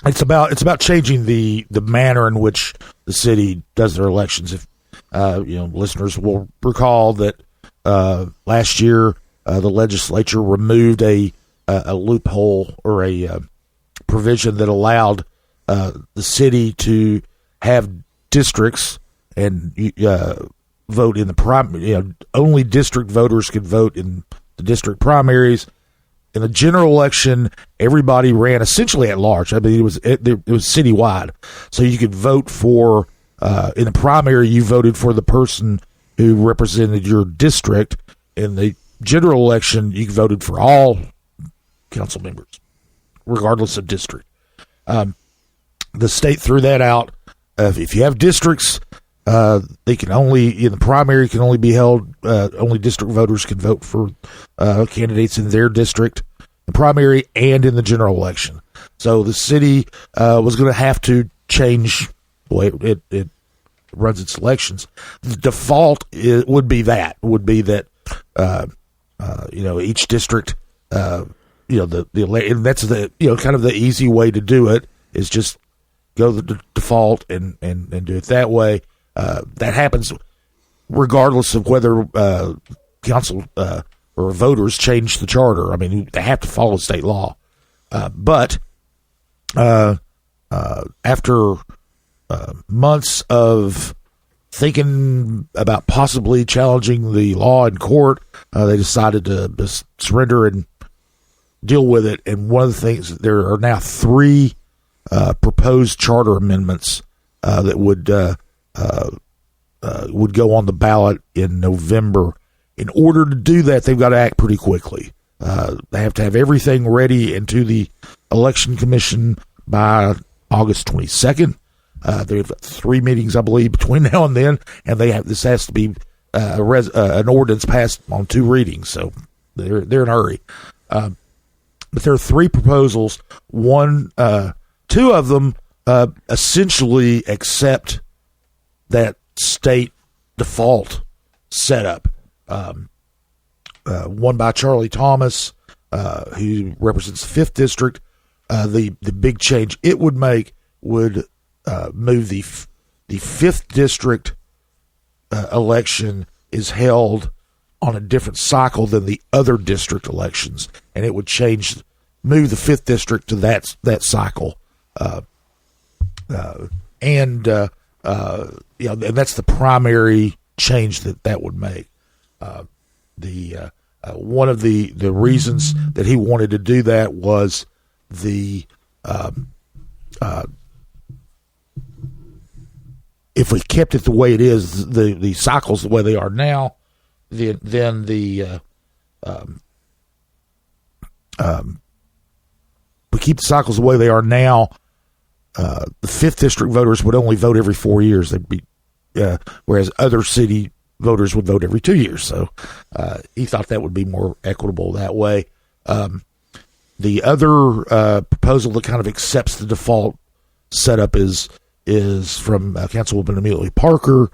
It's about changing the manner in which the city does their elections. If listeners will recall that last year the legislature removed a loophole or a provision that allowed the city to have districts and vote in the only district voters could vote in the district primaries. In the general election, everybody ran essentially at large. I mean, it was citywide, so you could vote for. In the primary, you voted for the person who represented your district. In the general election, you voted for all council members, regardless of district. The state threw that out. If you have districts, they can only, in the primary, can only be held, only district voters can vote for candidates in their district, the primary and in the general election. So the city was going to have to change the way it runs its elections. The default would be that each district, and that's the kind of the easy way to do it is just go the default and do it that way. That happens regardless of whether council or voters change the charter. I mean, they have to follow state law. But after months of thinking about possibly challenging the law in court, they decided to just surrender and deal with it. And one of the things, there are now 3 proposed charter amendments that would go on the ballot in November. In order to do that, they've got to act pretty quickly. They have to have everything ready and to the election commission by August 22nd. They've got 3 meetings, I believe, between now and then, and this has to be an ordinance passed on 2 readings, so they're in a hurry. But there are 3 proposals. 2 of them essentially accept that state default setup. One by Charlie Thomas, who represents the 5th district. The big change it would make would move the 5th district election is held on a different cycle than the other district elections, and it would move the 5th district to that cycle. And that's the primary change that would make. One of the reasons that he wanted to do that was if we kept it the way it is, the cycles the way they are now, then we keep the cycles the way they are now. The 5th district voters would only vote every 4 years. They'd be, whereas other city voters would vote every 2 years. So he thought that would be more equitable that way. The other proposal that kind of accepts the default setup is from Councilwoman Amelia Parker.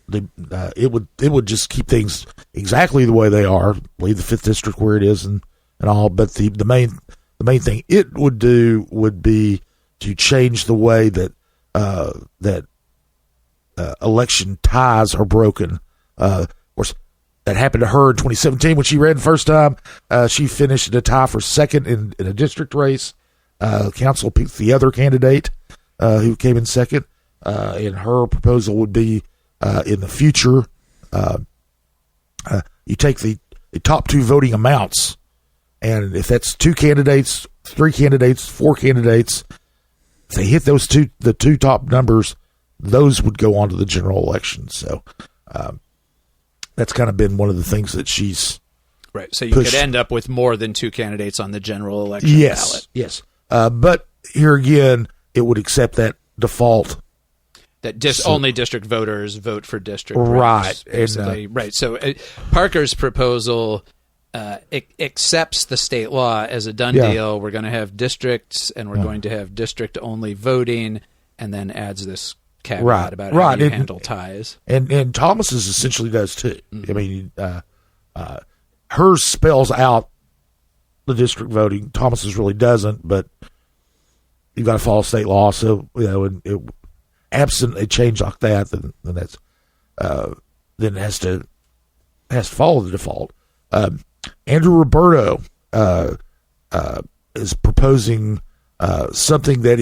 It would just keep things exactly the way they are, leave the 5th district where it is and all. But the main thing it would do would be to change the way that election ties are broken. Of course, that happened to her in 2017 when she ran the first time. She finished in a tie for 2nd in a district race. Council picked the other candidate who came in 2nd. And her proposal would be in the future, you take the top 2 voting amounts, and if that's 2 candidates, 3 candidates, 4 candidates, if they hit the 2 top numbers, those would go on to the general election. So that's kind of been one of the things that she's right. So you could end up with more than 2 candidates on the general election ballot. Yes. But here again, it would accept that default that only district voters vote for district right. Basically, right. So Parker's proposal accepts the state law as a done deal. We're going to have districts, and we're going to have district-only voting, and then adds this caveat about how you handle ties. And Thomas's essentially does too. Mm-hmm. I mean, hers spells out the district voting. Thomas's really doesn't, but you've got to follow state law. So absent a change like that, then that's then it has to follow the default. Andrew Roberto is proposing something that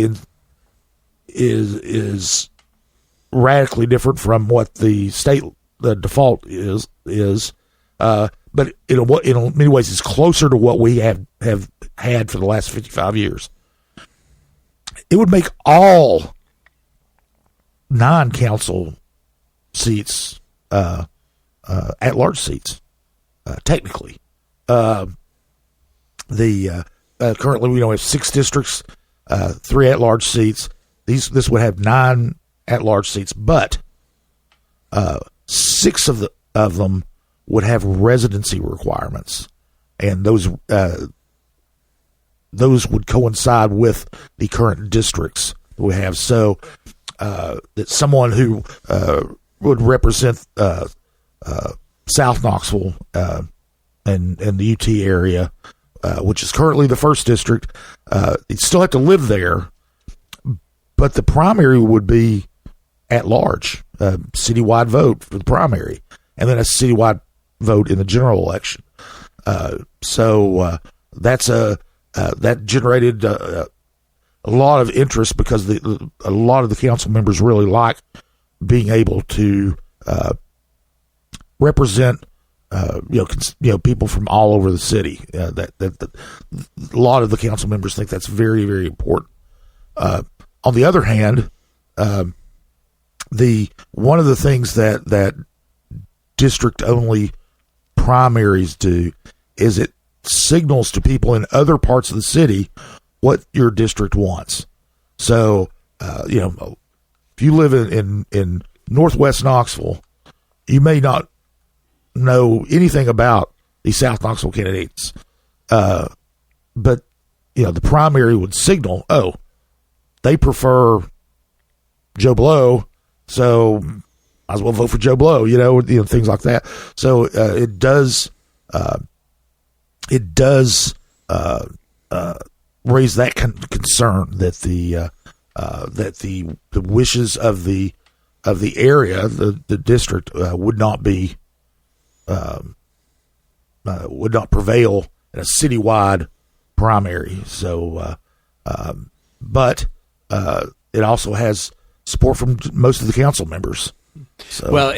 is radically different from what the default is. But in many ways, it's closer to what we have had for the last 55 years. It would make all 9 council seats at-large seats, technically. Currently, we have 6 districts, 3 at-large seats. This would have 9 at-large seats, but 6 of them would have residency requirements, and those would coincide with the current districts that we have. So that someone who would represent South Knoxville and the UT area, which is currently the 1st district, you'd still have to live there, but the primary would be at large, citywide vote for the primary, and then a citywide vote in the general election. So that generated a lot of interest because a lot of the council members really like being able to represent people from all over the city. That a lot of the council members think that's very, very important. On the other hand, one of the things that district only primaries do is it signals to people in other parts of the city what your district wants. So, if you live in Northwest Knoxville, you may not know anything about the South Knoxville candidates, but the primary would signal, they prefer Joe Blow, so might as well vote for Joe Blow, things like that. So it does raise that concern that the wishes of the area, the district, would not prevail in a citywide primary. So, but it also has support from most of the council members. So, well,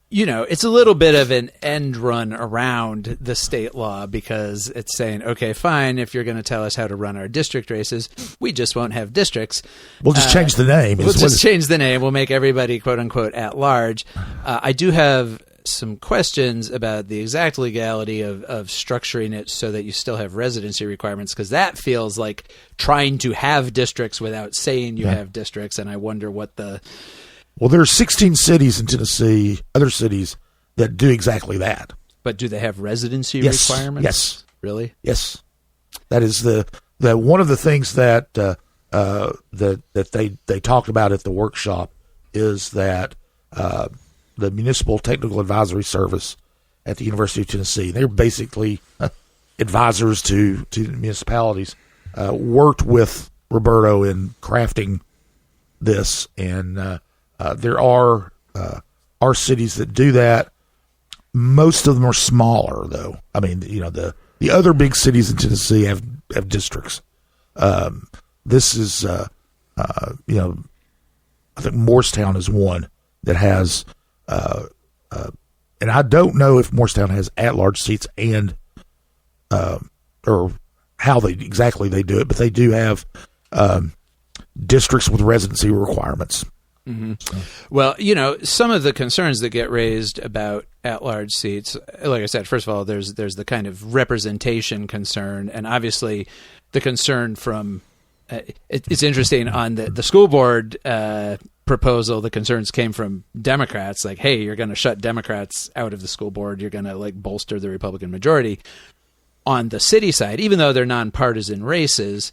it's a little bit of an end run around the state law because it's saying, okay, fine, if you're going to tell us how to run our district races, we just won't have districts. We'll just change the name. Change the name. We'll make everybody, quote unquote, at large. I do have some questions about the exact legality of structuring it so that you still have residency requirements, because that feels like trying to have districts without saying you have districts, and I wonder what the... Well, there are 16 cities in Tennessee, other cities, that do exactly that. But do they have residency requirements? Yes. Really? Yes. That is the one of the things that that they talked about at the workshop is that the Municipal Technical Advisory Service at the University of Tennessee, they're basically advisors to municipalities, worked with Roberto in crafting this, and there are cities that do that. Most of them are smaller, though. I mean, the other big cities in Tennessee have districts. This is, I think Morristown is one that has, and I don't know if Morristown has at-large seats and, or how they do it, but they do have districts with residency requirements. Mm-hmm. So. Well, some of the concerns that get raised about at-large seats, like I said, first of all, there's the kind of representation concern, and obviously the concern from it's interesting on the school board proposal. The concerns came from Democrats, like, hey, you're going to shut Democrats out of the school board, you're going to bolster the Republican majority. On the city side, even though they're nonpartisan races,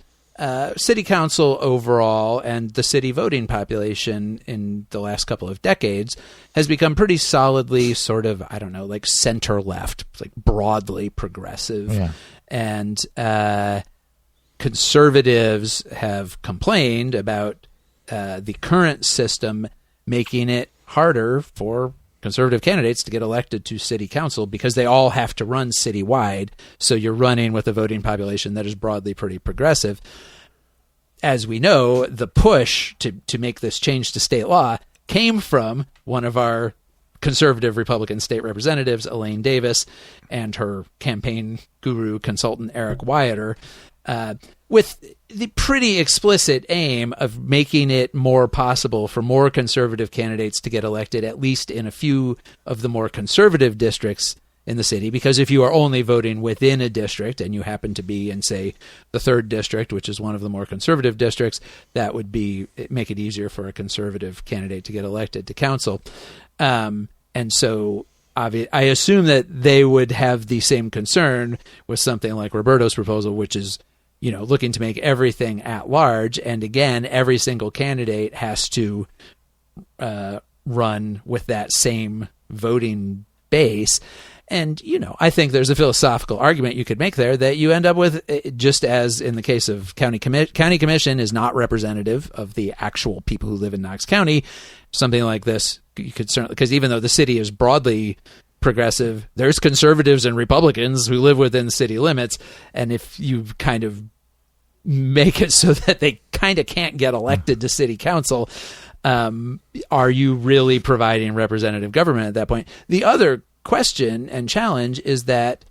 city council overall and the city voting population in the last couple of decades has become pretty solidly sort of, center left, broadly progressive. Yeah. And conservatives have complained about the current system making it harder for conservative candidates to get elected to city council because they all have to run citywide. So you're running with a voting population that is broadly pretty progressive. As we know, the push to make this change to state law came from one of our conservative Republican state representatives, Elaine Davis, and her campaign guru consultant, Eric Wyatter, with the pretty explicit aim of making it more possible for more conservative candidates to get elected, at least in a few of the more conservative districts in the city. Because if you are only voting within a district and you happen to be in, say, the 3rd district, which is one of the more conservative districts, that would make it easier for a conservative candidate to get elected to council. And so I assume that they would have the same concern with something like Roberto's proposal, which is, looking to make everything at large. And again, every single candidate has to run with that same voting base. And, I think there's a philosophical argument you could make there that you end up with, just as in the case of county commission is not representative of the actual people who live in Knox County. Something like this, you could certainly, because even though the city is broadly progressive, there's conservatives and Republicans who live within city limits. And if you kind of make it so that they kind of can't get elected to city council, are you really providing representative government at that point? The other question and challenge is that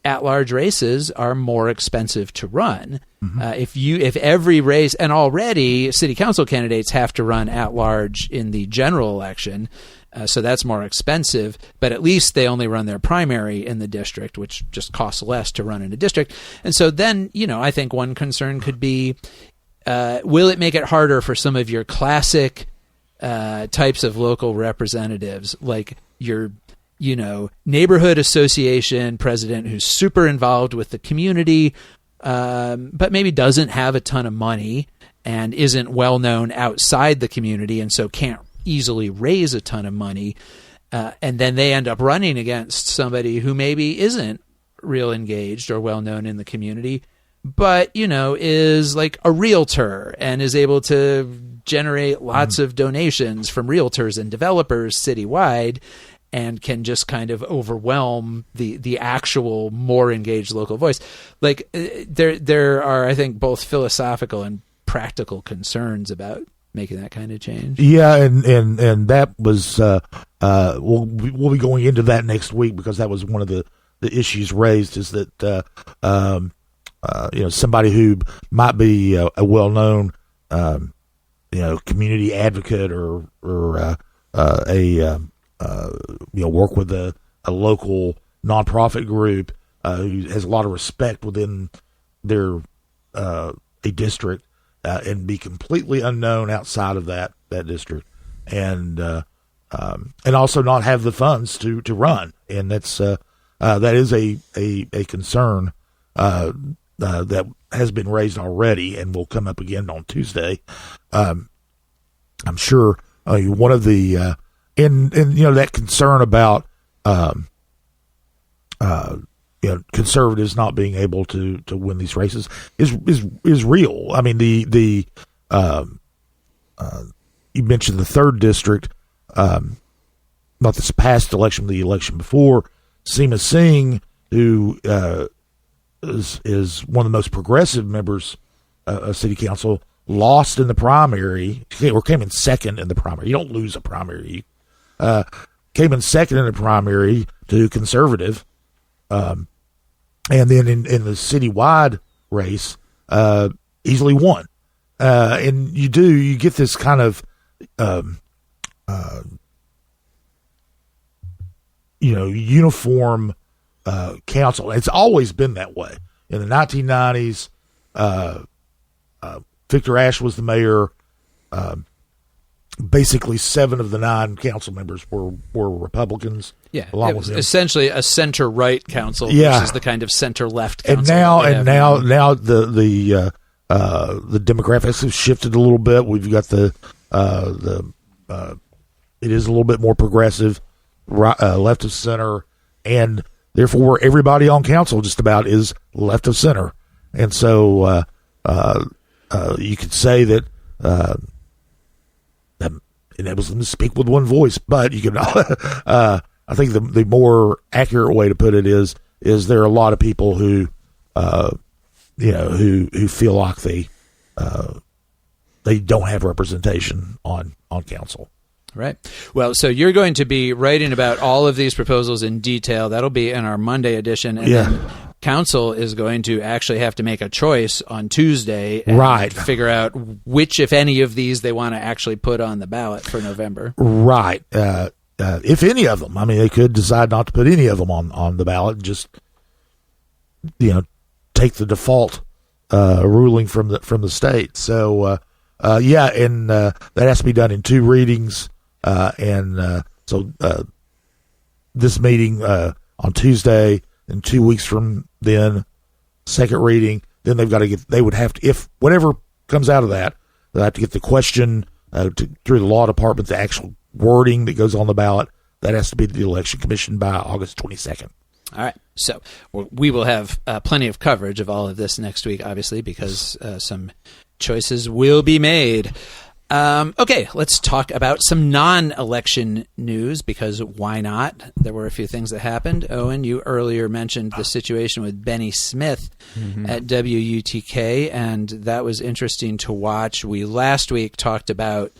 at-large races are more expensive to run. If every race, and already city council candidates have to run at-large in the general election, so that's more expensive, but at least they only run their primary in the district, which just costs less to run in a district. And so then, I think one concern could be, will it make it harder for some of your classic types of local representatives, like your neighborhood association president who's super involved with the community, but maybe doesn't have a ton of money and isn't well known outside the community, and so can't easily raise a ton of money. And then they end up running against somebody who maybe isn't real engaged or well known in the community, but, is like a realtor and is able to generate lots of donations from realtors and developers citywide, and can just kind of overwhelm the actual more engaged local voice. Like there are, I think, both philosophical and practical concerns about making that kind of change. Yeah, and that was we'll be going into that next week, because that was one of the issues raised, is that somebody who might be a well-known community advocate or work with a local nonprofit group who has a lot of respect within their a district, and be completely unknown outside of that district, and also not have the funds to run, and that is a concern that has been raised already and will come up again on Tuesday. I'm sure one of the and that concern about conservatives not being able to win these races is real. I mean, the you mentioned the 3rd district, not this past election, but the election before. Seema Singh, who is one of the most progressive members of city council, lost in the primary, or came in second in the primary. You don't lose a primary. Came in second in the primary to conservative, and then in the citywide race, easily won. And you get this kind of, uniform council. It's always been that way. In the 1990s, Victor Ashe was the mayor. Basically, 7 of the 9 council members were Republicans. Yeah, along it was with him. essentially a center-right council Yeah. versus the kind of center-left council. And now the demographics have shifted a little bit. We've got it is a little bit more progressive, right, left of center, and therefore everybody on council just about is left of center. And so you could say that enables them to speak with one voice, but you can. I think the more accurate way to put it is there are a lot of people who who feel like they don't have representation on council. Right. Well, so you're going to be writing about all of these proposals in detail. That'll be in our Monday edition. And then council is going to actually have to make a choice on Tuesday and figure out which, if any, of these they want to actually put on the ballot for November. Right. If any of them. I mean, they could decide not to put any of them on the ballot and just, take the default ruling from the state. So, and that has to be done in 2 readings. So this meeting on Tuesday, and 2 weeks from then, second reading. Then they would have to, if whatever comes out of that, they have to get the question through the law department, the actual wording that goes on the ballot. That has to be to the Election Commission by August 22nd. All right. So we will have plenty of coverage of all of this next week, obviously, because some choices will be made. Okay, let's talk about some non-election news, because why not? There were a few things that happened. Owen, you earlier mentioned the situation with Benny Smith at WUTK, and that was interesting to watch. We last week talked about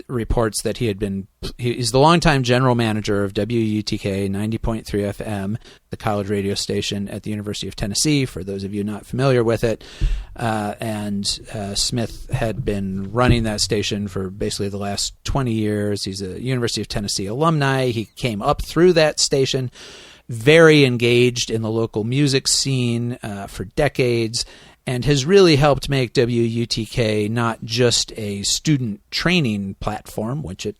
reports that he's the longtime general manager of WUTK 90.3 FM, the college radio station at the University of Tennessee, for those of you not familiar with it. And Smith had been running that station for basically the last 20 years. He's a University of Tennessee alumni. He came up through that station, very engaged in the local music scene for decades, and has really helped make WUTK not just a student training platform, which it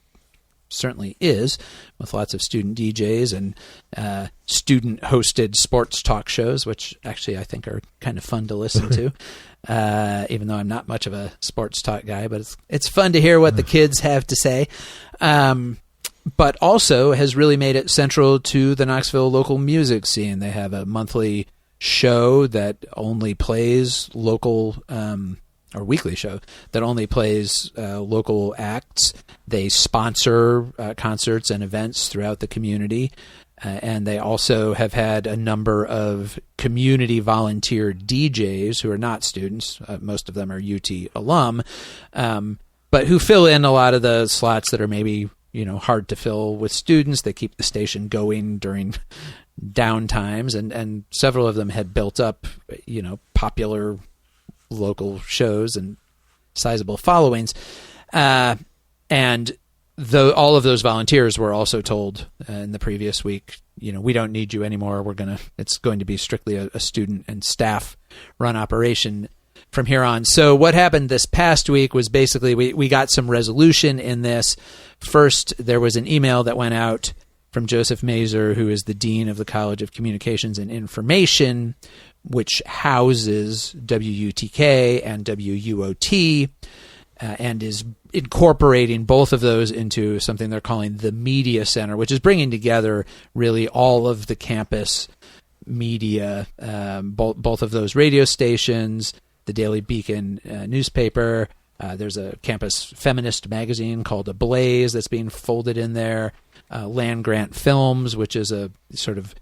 certainly is, with lots of student DJs and student-hosted sports talk shows, which actually I think are kind of fun to listen to, even though I'm not much of a sports talk guy, but it's fun to hear what the kids have to say. But also has really made it central to the Knoxville local music scene. They have a monthly show that only plays local, or weekly show that only plays local acts. They sponsor concerts and events throughout the community, and they also have had a number of community volunteer DJs who are not students. Most of them are UT alum, but who fill in a lot of the slots that are maybe hard to fill with students. They keep the station going during down times, and several of them had built up, popular local shows and sizable followings. And all of those volunteers were also told in the previous week, we don't need you anymore. It's going to be strictly a student and staff run operation from here on. So what happened this past week was basically we got some resolution in this. First, there was an email that went out from Joseph Mazur, who is the Dean of the College of Communications and Information, which houses WUTK and WUOT, and is incorporating both of those into something they're calling the Media Center, which is bringing together really all of the campus media, both of those radio stations, the Daily Beacon newspaper. There's a campus feminist magazine called Ablaze that's being folded in there. Land Grant Films, which is a sort of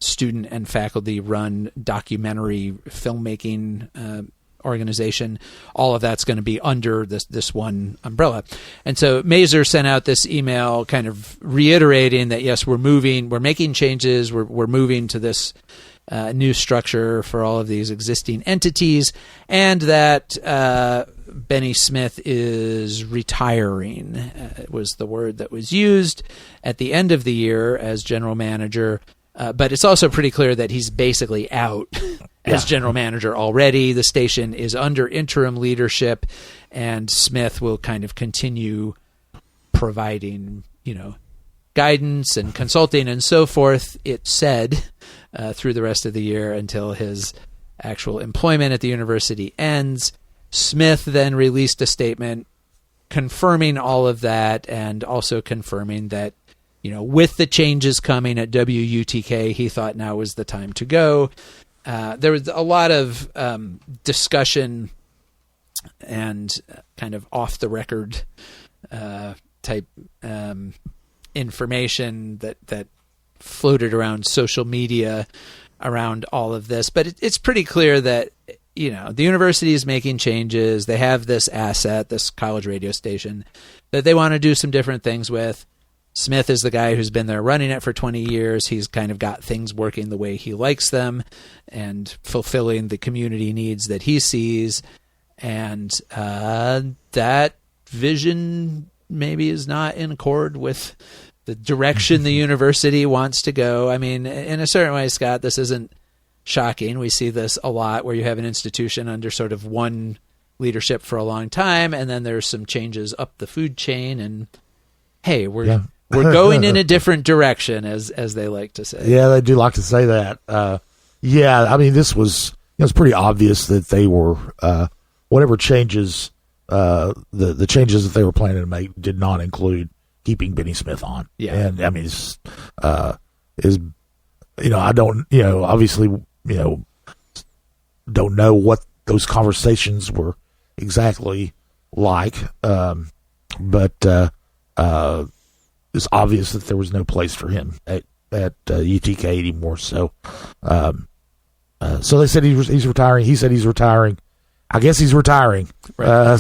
student and faculty-run documentary filmmaking organization. All of that's going to be under this one umbrella. And so Mazur sent out this email kind of reiterating that, yes, we're making changes, we're moving to this new structure for all of these existing entities, and that Benny Smith is retiring. It was the word that was used at the end of the year as general manager, but it's also pretty clear that he's basically out as general manager already. The station is under interim leadership, and Smith will kind of continue providing, guidance and consulting and so forth, it said, through the rest of the year until his actual employment at the university ends. Smith then released a statement confirming all of that, and also confirming that, with the changes coming at WUTK, he thought now was the time to go. There was a lot of discussion and kind of off-the-record type information that floated around social media around all of this. But it's pretty clear that the university is making changes. They have this asset, this college radio station, that they want to do some different things with. Smith is the guy who's been there running it for 20 years. He's kind of got things working the way he likes them and fulfilling the community needs that he sees. And that vision maybe is not in accord with the direction the university wants to go. I mean, in a certain way, Scott, this isn't shocking. We see this a lot where you have an institution under sort of one leadership for a long time, and then there's some changes up the food chain, and we're going in a different direction, as they like to say. Yeah, they do like to say that. I mean, this was it's pretty obvious that they were whatever changes the changes that they were planning to make did not include keeping Benny Smith on. Yeah, and I mean, I don't obviously don't know what those conversations were exactly like, but it's obvious that there was no place for him at UTK anymore. So they said he's retiring. He said he's retiring. I guess he's retiring. Right.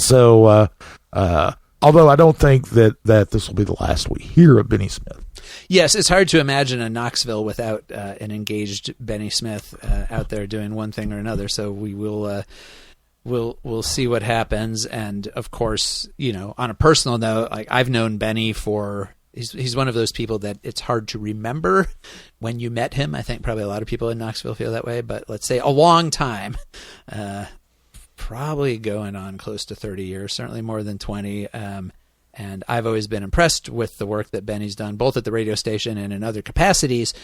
Although I don't think that this will be the last we hear of Benny Smith. Yes, it's hard to imagine a Knoxville without an engaged Benny Smith out there doing one thing or another. So we will we'll see what happens. And of course, on a personal note, like I've known Benny for. He's one of those people that it's hard to remember when you met him. I think probably a lot of people in Knoxville feel that way, but let's say a long time, probably going on close to 30 years, certainly more than 20. And I've always been impressed with the work that Benny's done, both at the radio station and in other capacities,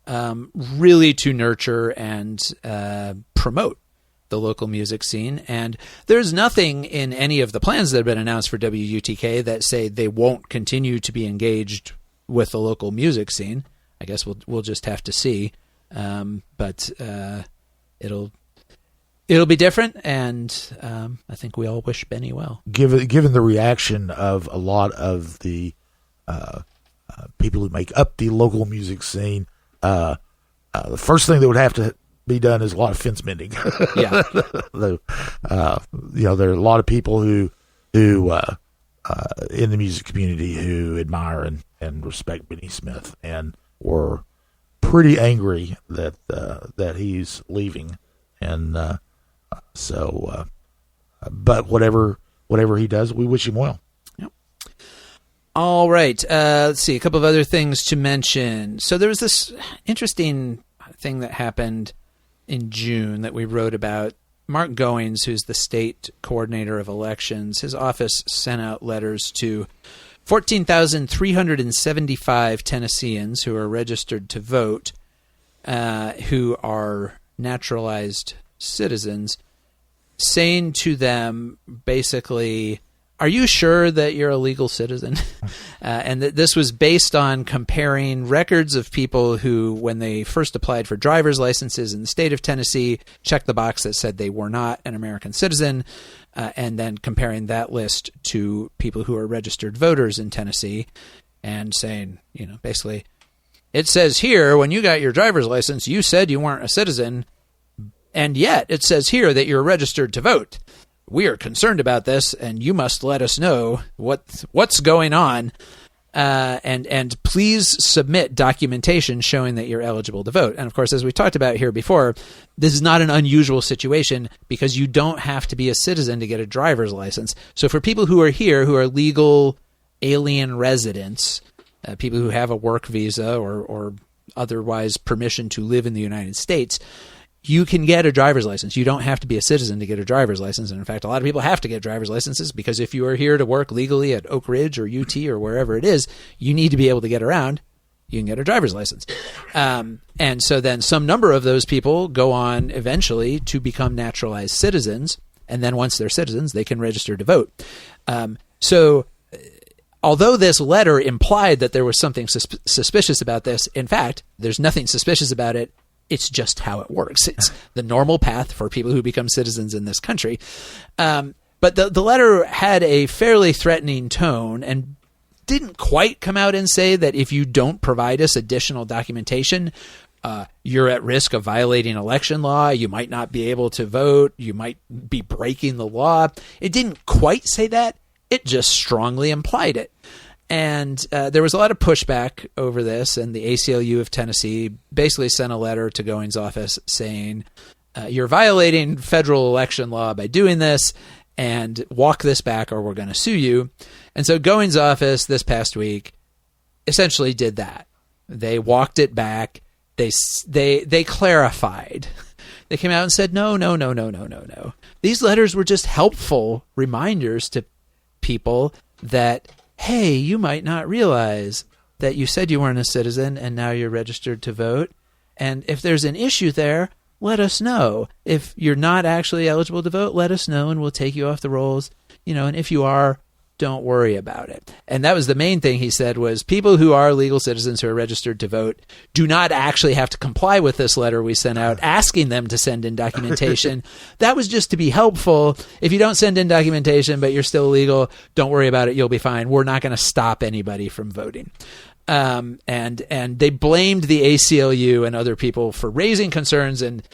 really to nurture and promote the local music scene. And there's nothing in any of the plans that have been announced for WUTK that say they won't continue to be engaged with the local music scene. I guess we'll just have to see. But it'll be different, and I think we all wish Benny well. Given the reaction of a lot of the people who make up the local music scene, the first thing that would have to be done is a lot of fence mending. Yeah. There are a lot of people who in the music community who admire and respect Benny Smith and were pretty angry that he's leaving. And but whatever he does, we wish him well. Yep. All right. Let's see, a couple of other things to mention. So there was this interesting thing that happened in June that we wrote about. Mark Goings, who's the state coordinator of elections, his office sent out letters to 14,375 Tennesseans who are registered to vote, who are naturalized citizens, saying to them basically, are you sure that you're a legal citizen? And that this was based on comparing records of people who, when they first applied for driver's licenses in the state of Tennessee, checked the box that said they were not an American citizen, and then comparing that list to people who are registered voters in Tennessee and saying, basically, it says here, when you got your driver's license, you said you weren't a citizen, and yet it says here that you're registered to vote. We are concerned about this, and you must let us know what's going on, and please submit documentation showing that you're eligible to vote. And of course, as we talked about here before, this is not an unusual situation because you don't have to be a citizen to get a driver's license. So for people who are here, who are legal alien residents, people who have a work visa or otherwise permission to live in the United States, you can get a driver's license. You don't have to be a citizen to get a driver's license. And in fact, a lot of people have to get driver's licenses because if you are here to work legally at Oak Ridge or UT or wherever it is, you need to be able to get around. You can get a driver's license. And so then some number of those people go on eventually to become naturalized citizens. And then once they're citizens, they can register to vote. So although this letter implied that there was something suspicious about this, in fact, there's nothing suspicious about it. It's just how it works. It's the normal path for people who become citizens in this country. But the letter had a fairly threatening tone and didn't quite come out and say that if you don't provide us additional documentation, you're at risk of violating election law. You might not be able to vote. You might be breaking the law. It didn't quite say that. It just strongly implied it. And there was a lot of pushback over this, and the ACLU of Tennessee basically sent a letter to Goings' office saying, you're violating federal election law by doing this, and walk this back or we're going to sue you. And so Goings' office this past week essentially did that. They walked it back. They clarified. They came out and said, no. These letters were just helpful reminders to people that, hey, you might not realize that you said you weren't a citizen and now you're registered to vote. And if there's an issue there, let us know. If you're not actually eligible to vote, let us know and we'll take you off the rolls. And if you are, don't worry about it. And that was the main thing he said was people who are legal citizens who are registered to vote do not actually have to comply with this letter we sent out asking them to send in documentation. That was just to be helpful. If you don't send in documentation but you're still legal, don't worry about it. You'll be fine. We're not going to stop anybody from voting. And they blamed the ACLU and other people for raising concerns and,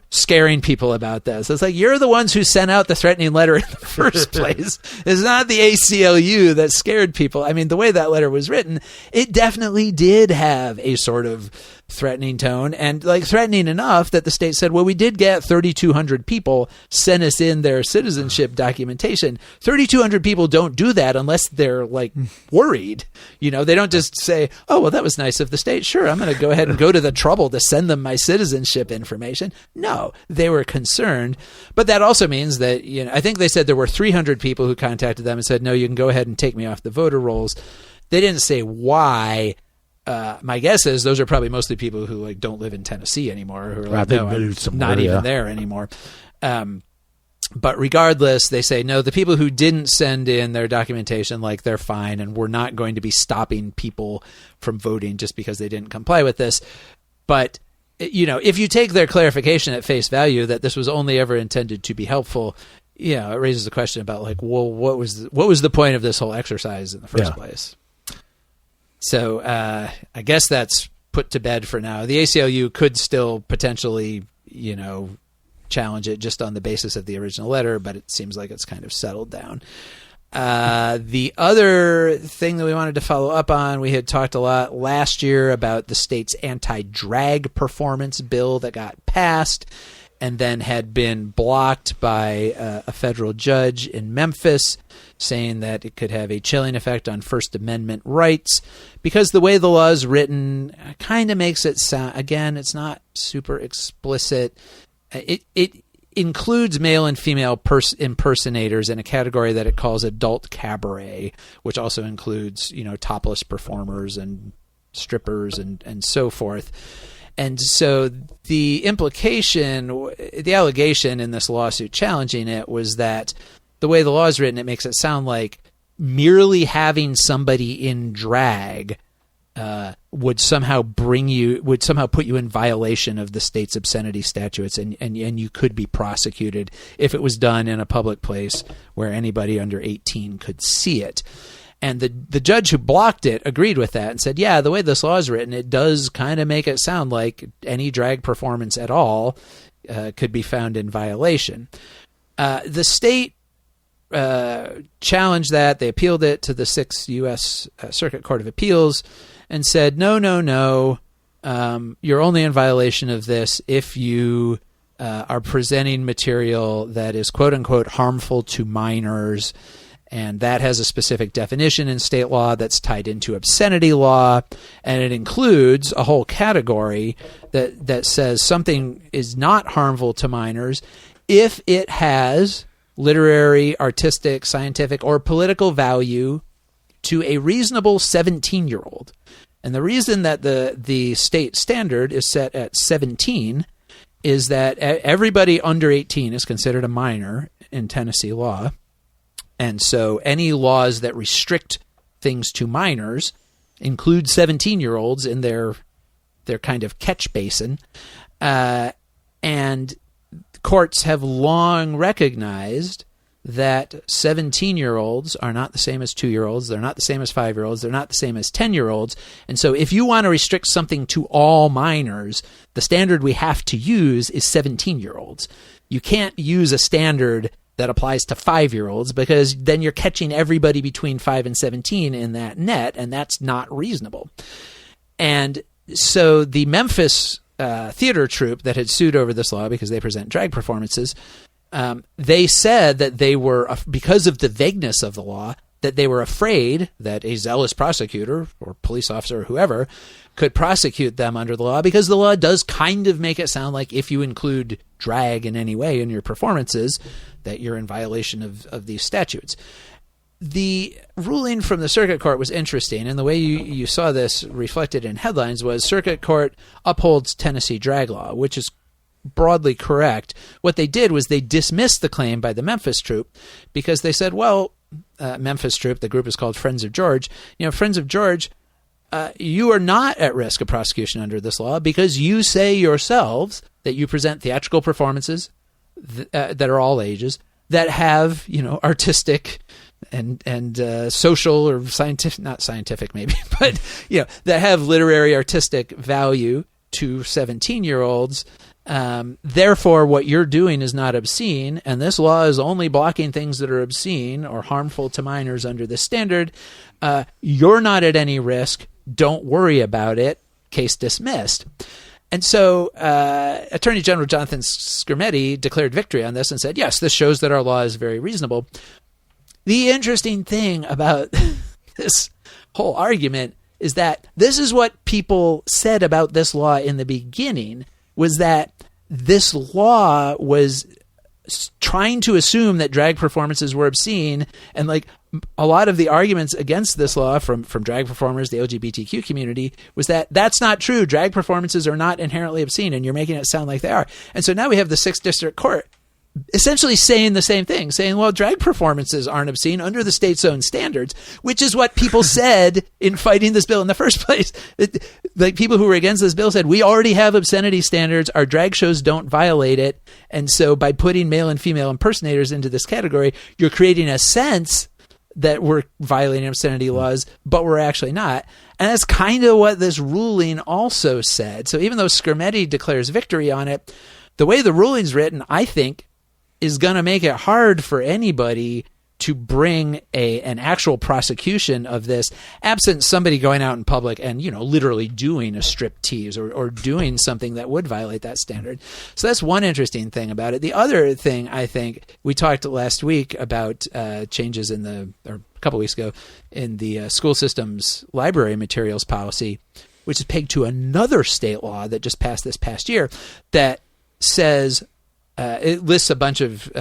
scaring people about this. It's like, you're the ones who sent out the threatening letter in the first place. It's not the ACLU that scared people. I mean, the way that letter was written, it definitely did have a sort of threatening tone, and threatening enough that the state said, well, we did get 3,200 people send us in their citizenship documentation. 3,200 people don't do that unless they're worried. They don't just say, oh, well, that was nice of the state. Sure, I'm going to go ahead and go to the trouble to send them my citizenship information. No, they were concerned. But that also means that, I think they said there were 300 people who contacted them and said, no, you can go ahead and take me off the voter rolls. They didn't say why. My guess is those are probably mostly people who don't live in Tennessee anymore, who are I'm not even there anymore. But regardless, they say, no, the people who didn't send in their documentation, they're fine, and we're not going to be stopping people from voting just because they didn't comply with this. But, if you take their clarification at face value that this was only ever intended to be helpful, it raises the question about well, what was the point of this whole exercise in the first place? So I guess that's put to bed for now. The ACLU could still potentially, challenge it just on the basis of the original letter, but it seems like it's kind of settled down. The other thing that we wanted to follow up on, we had talked a lot last year about the state's anti-drag performance bill that got passed and then had been blocked by a federal judge in Memphis, saying that it could have a chilling effect on First Amendment rights because the way the law is written kind of makes it sound, again, it's not super explicit. It includes male and female impersonators in a category that it calls adult cabaret, which also includes, topless performers and strippers and so forth. And so the allegation in this lawsuit challenging it was that the way the law is written, it makes it sound like merely having somebody in drag would somehow put you in violation of the state's obscenity statutes, and you could be prosecuted if it was done in a public place where anybody under 18 could see it. And the judge who blocked it agreed with that and said, yeah, the way this law is written, it does kind of make it sound like any drag performance at all could be found in violation. The state challenged that. They appealed it to the 6th U.S. Circuit Court of Appeals and said, no, you're only in violation of this if you are presenting material that is quote-unquote harmful to minors. And that has a specific definition in state law that's tied into obscenity law, and it includes a whole category that says something is not harmful to minors if it has literary, artistic, scientific, or political value to a reasonable 17-year-old. And the reason that the state standard is set at 17 is that everybody under 18 is considered a minor in Tennessee law. And so any laws that restrict things to minors include 17-year-olds in their kind of catch basin. And courts have long recognized that 17-year-olds are not the same as 2-year-olds. They're not the same as 5-year-olds. They're not the same as 10-year-olds. And so if you want to restrict something to all minors, the standard we have to use is 17-year-olds. You can't use a standard that applies to 5-year-olds because then you're catching everybody between 5 and 17 in that net, and that's not reasonable. And so the Memphis theater troupe that had sued over this law because they present drag performances, they said that they were, because of the vagueness of the law, that they were afraid that a zealous prosecutor or police officer or whoever could prosecute them under the law, because the law does kind of make it sound like if you include drag in any way in your performances, that you're in violation of these statutes. The ruling from the circuit court was interesting, and the way you saw this reflected in headlines was circuit court upholds Tennessee drag law, which is broadly correct. What they did was they dismissed the claim by the Memphis troupe because they said, well, Memphis troupe, the group is called Friends of George. Friends of George, you are not at risk of prosecution under this law because you say yourselves that you present theatrical performances that are all ages, that have, artistic and social or scientific, not scientific maybe, but, that have literary artistic value to 17-year-olds. Therefore, what you're doing is not obscene, and this law is only blocking things that are obscene or harmful to minors under this standard. You're not at any risk. Don't worry about it. Case dismissed. And so Attorney General Jonathan Skrmetti declared victory on this and said, yes, this shows that our law is very reasonable. The interesting thing about this whole argument is that this is what people said about this law in the beginning, was that this law was trying to assume that drag performances were obscene, and like a lot of the arguments against this law from drag performers, the LGBTQ community, was that that's not true. Drag performances are not inherently obscene, and you're making it sound like they are. And so now we have the 6th District Court essentially saying the same thing, saying, well, drag performances aren't obscene under the state's own standards, which is what people said in fighting this bill in the first place. Like, people who were against this bill said, we already have obscenity standards. Our drag shows don't violate it. And so by putting male and female impersonators into this category, you're creating a sense that we're violating obscenity laws, but we're actually not. And that's kind of what this ruling also said. So even though Skrmetti declares victory on it, the way the ruling's written, I think, is going to make it hard for anybody to bring an actual prosecution of this, absent somebody going out in public and, literally doing a strip tease or doing something that would violate that standard. So that's one interesting thing about it. The other thing, I think, we talked last week about changes or a couple weeks ago, in the school system's library materials policy, which is pegged to another state law that just passed this past year that says, it lists a bunch of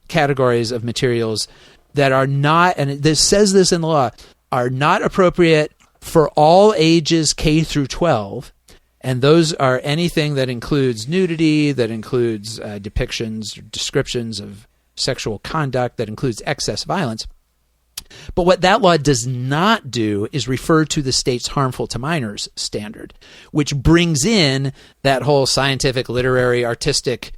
categories of materials that are not, and this says this in the law, are not appropriate for all ages K through 12. And those are anything that includes nudity, that includes depictions, or descriptions of sexual conduct, that includes excess violence. But what that law does not do is refer to the state's harmful to minors standard, which brings in that whole scientific, literary, artistic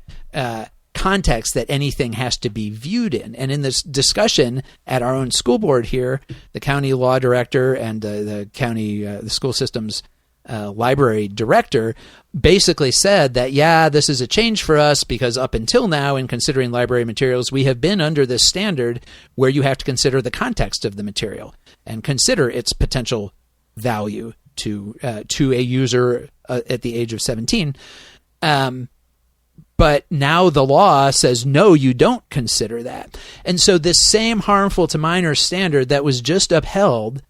context that anything has to be viewed in. And in this discussion at our own school board here, the county law director and the county the school system's library director basically said that, yeah, this is a change for us because up until now, in considering library materials, we have been under this standard where you have to consider the context of the material and consider its potential value to a user at the age of 17. But now the law says, no, you don't consider that. And so this same harmful to minors standard that was just upheld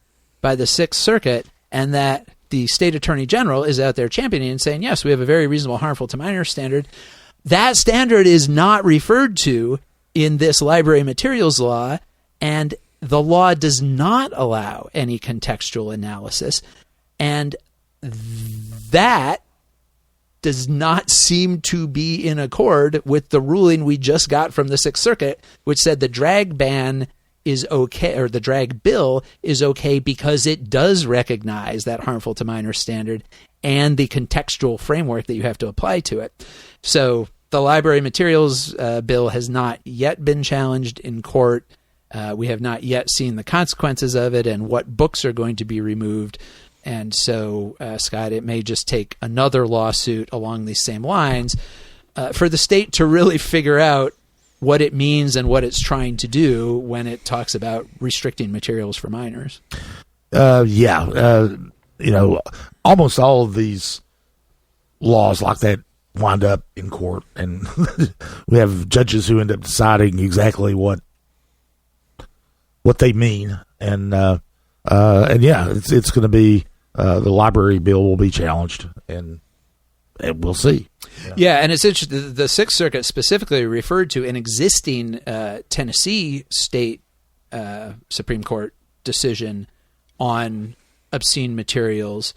by the Sixth Circuit, and that the state attorney general is out there championing and saying, yes, we have a very reasonable harmful to minors standard, that standard is not referred to in this library materials law, and the law does not allow any contextual analysis. And that does not seem to be in accord with the ruling we just got from the Sixth Circuit, which said the drag ban is okay, or the drag bill is okay because it does recognize that harmful to minors standard and the contextual framework that you have to apply to it. So The library materials bill has not yet been challenged in court. We have not yet seen the consequences of it and what books are going to be removed. And so, Scott, it may just take another lawsuit along these same lines for the state to really figure out what it means and what it's trying to do when it talks about restricting materials for minors. Almost all of these laws like that wind up in court, and we have judges who end up deciding exactly what they mean, and it's going to be the library bill will be challenged, and we'll see. Yeah, and it's interesting. The Sixth Circuit specifically referred to an existing Tennessee state Supreme Court decision on obscene materials,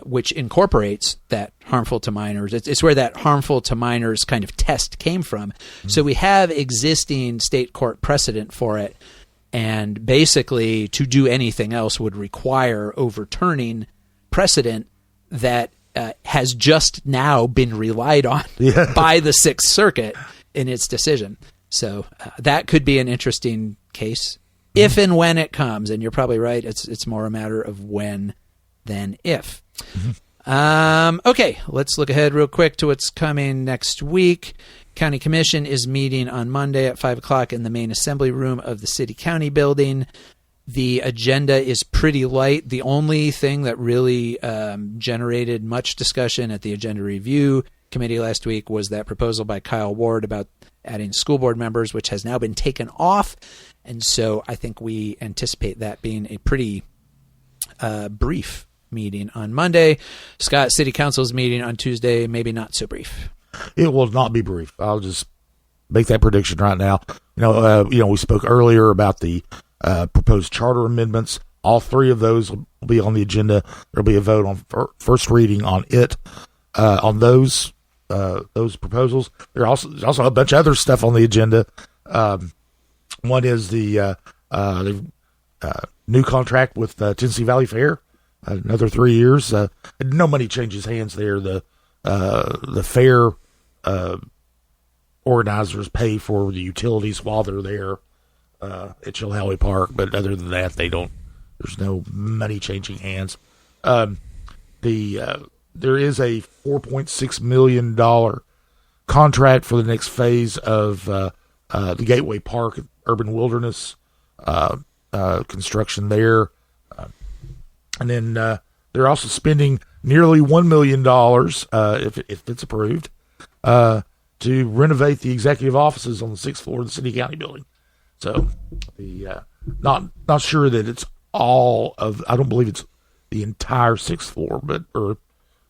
which incorporates that harmful to minors. It's where that harmful to minors kind of test came from. Mm-hmm. So we have existing state court precedent for it, and basically to do anything else would require overturning precedent that has just now been relied on by the Sixth Circuit in its decision. So that could be an interesting case if and when it comes. And you're probably right. It's more a matter of when than if. Mm-hmm. Okay, let's look ahead real quick to what's coming next week. County Commission is meeting on Monday at 5 o'clock in the main assembly room of the City County building. The agenda is pretty light. The only thing that really generated much discussion at the Agenda Review Committee last week was that proposal by Kyle Ward about adding school board members, which has now been taken off. And so I think we anticipate that being a pretty brief meeting on Monday. Scott, City Council's meeting on Tuesday, maybe not so brief. It will not be brief. I'll just make that prediction right now. We spoke earlier about the proposed charter amendments. All three of those will be on the agenda. There'll be a vote on first reading on it, on those proposals. There's also a bunch of other stuff on the agenda. One is the new contract with Tennessee Valley Fair, another 3 years. No money changes hands there. The fair organizers pay for the utilities while they're there at Chilhowie Park, but other than that, there's no money changing hands. There is a $4.6 million contract for the next phase of the Gateway Park Urban Wilderness construction there. And then they're also spending nearly $1 million, if it's approved, to renovate the executive offices on the 6th floor of the City County building. So, not sure that it's all of. I don't believe it's the entire 6th floor, or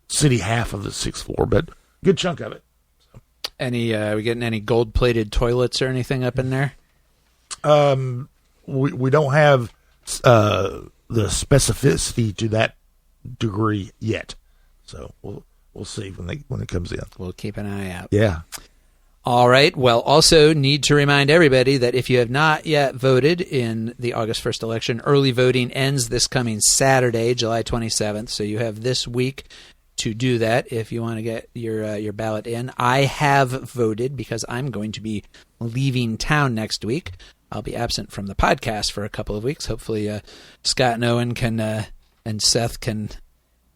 city half of the 6th floor, but good chunk of it. So. Are we getting any gold-plated toilets or anything up in there? We don't have the specificity to that degree yet, so we'll see when it comes in. We'll keep an eye out. Yeah. All right. Well, also need to remind everybody that if you have not yet voted in the August 1st election, early voting ends this coming Saturday, July 27th. So you have this week to do that if you want to get your ballot in. I have voted because I'm going to be leaving town next week. I'll be absent from the podcast for a couple of weeks. Hopefully, Scott and Owen and Seth can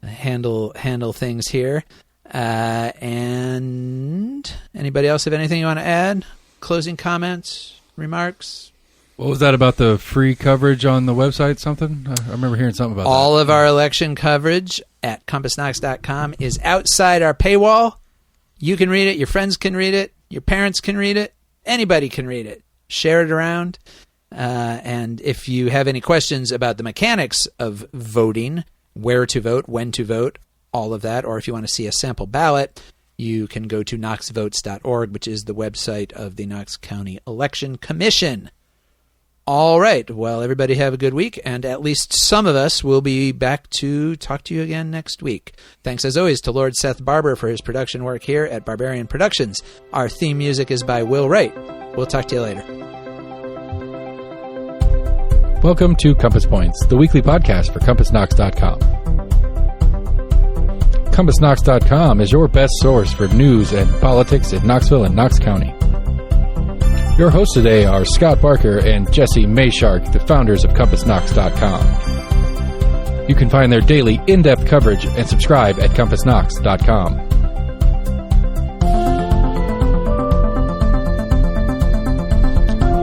handle things here. And anybody else have anything you want to add? Closing comments, remarks? What was that about the free coverage on the website? Something? I remember hearing something about All that. of our election coverage at CompassKnox.com is outside our paywall. You can read it. Your friends can read it. Your parents can read it. Anybody can read it. Share it around. And if you have any questions about the mechanics of voting, where to vote, when to vote, all of that, or if you want to see a sample ballot, you can go to knoxvotes.org, which is the website of the Knox County Election Commission. All right. Well, everybody have a good week, and at least some of us will be back to talk to you again next week. Thanks, as always, to Lord Seth Barber for his production work here at Barbarian Productions. Our theme music is by Will Wright. We'll talk to you later. Welcome to Compass Points, the weekly podcast for CompassKnox.com. CompassKnox.com is your best source for news and politics in Knoxville and Knox County. Your hosts today are Scott Barker and Jesse Mayshark, the founders of CompassKnox.com. You can find their daily in-depth coverage and subscribe at CompassKnox.com.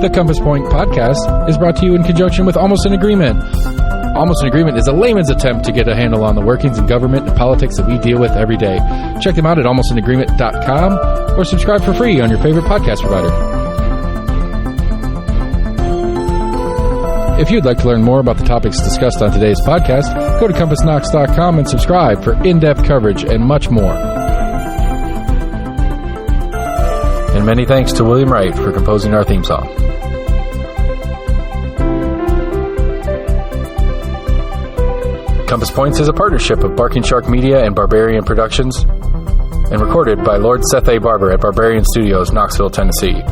The Compass Point podcast is brought to you in conjunction with Almost an Agreement. Almost an Agreement is a layman's attempt to get a handle on the workings in government and politics that we deal with every day. Check them out at almostanagreement.com or subscribe for free on your favorite podcast provider. If you'd like to learn more about the topics discussed on today's podcast, go to CompassKnox.com and subscribe for in-depth coverage and much more. And many thanks to William Wright for composing our theme song. Compass Points is a partnership of Barking Shark Media and Barbarian Productions, and recorded by Lord Seth A. Barber at Barbarian Studios, Knoxville, Tennessee.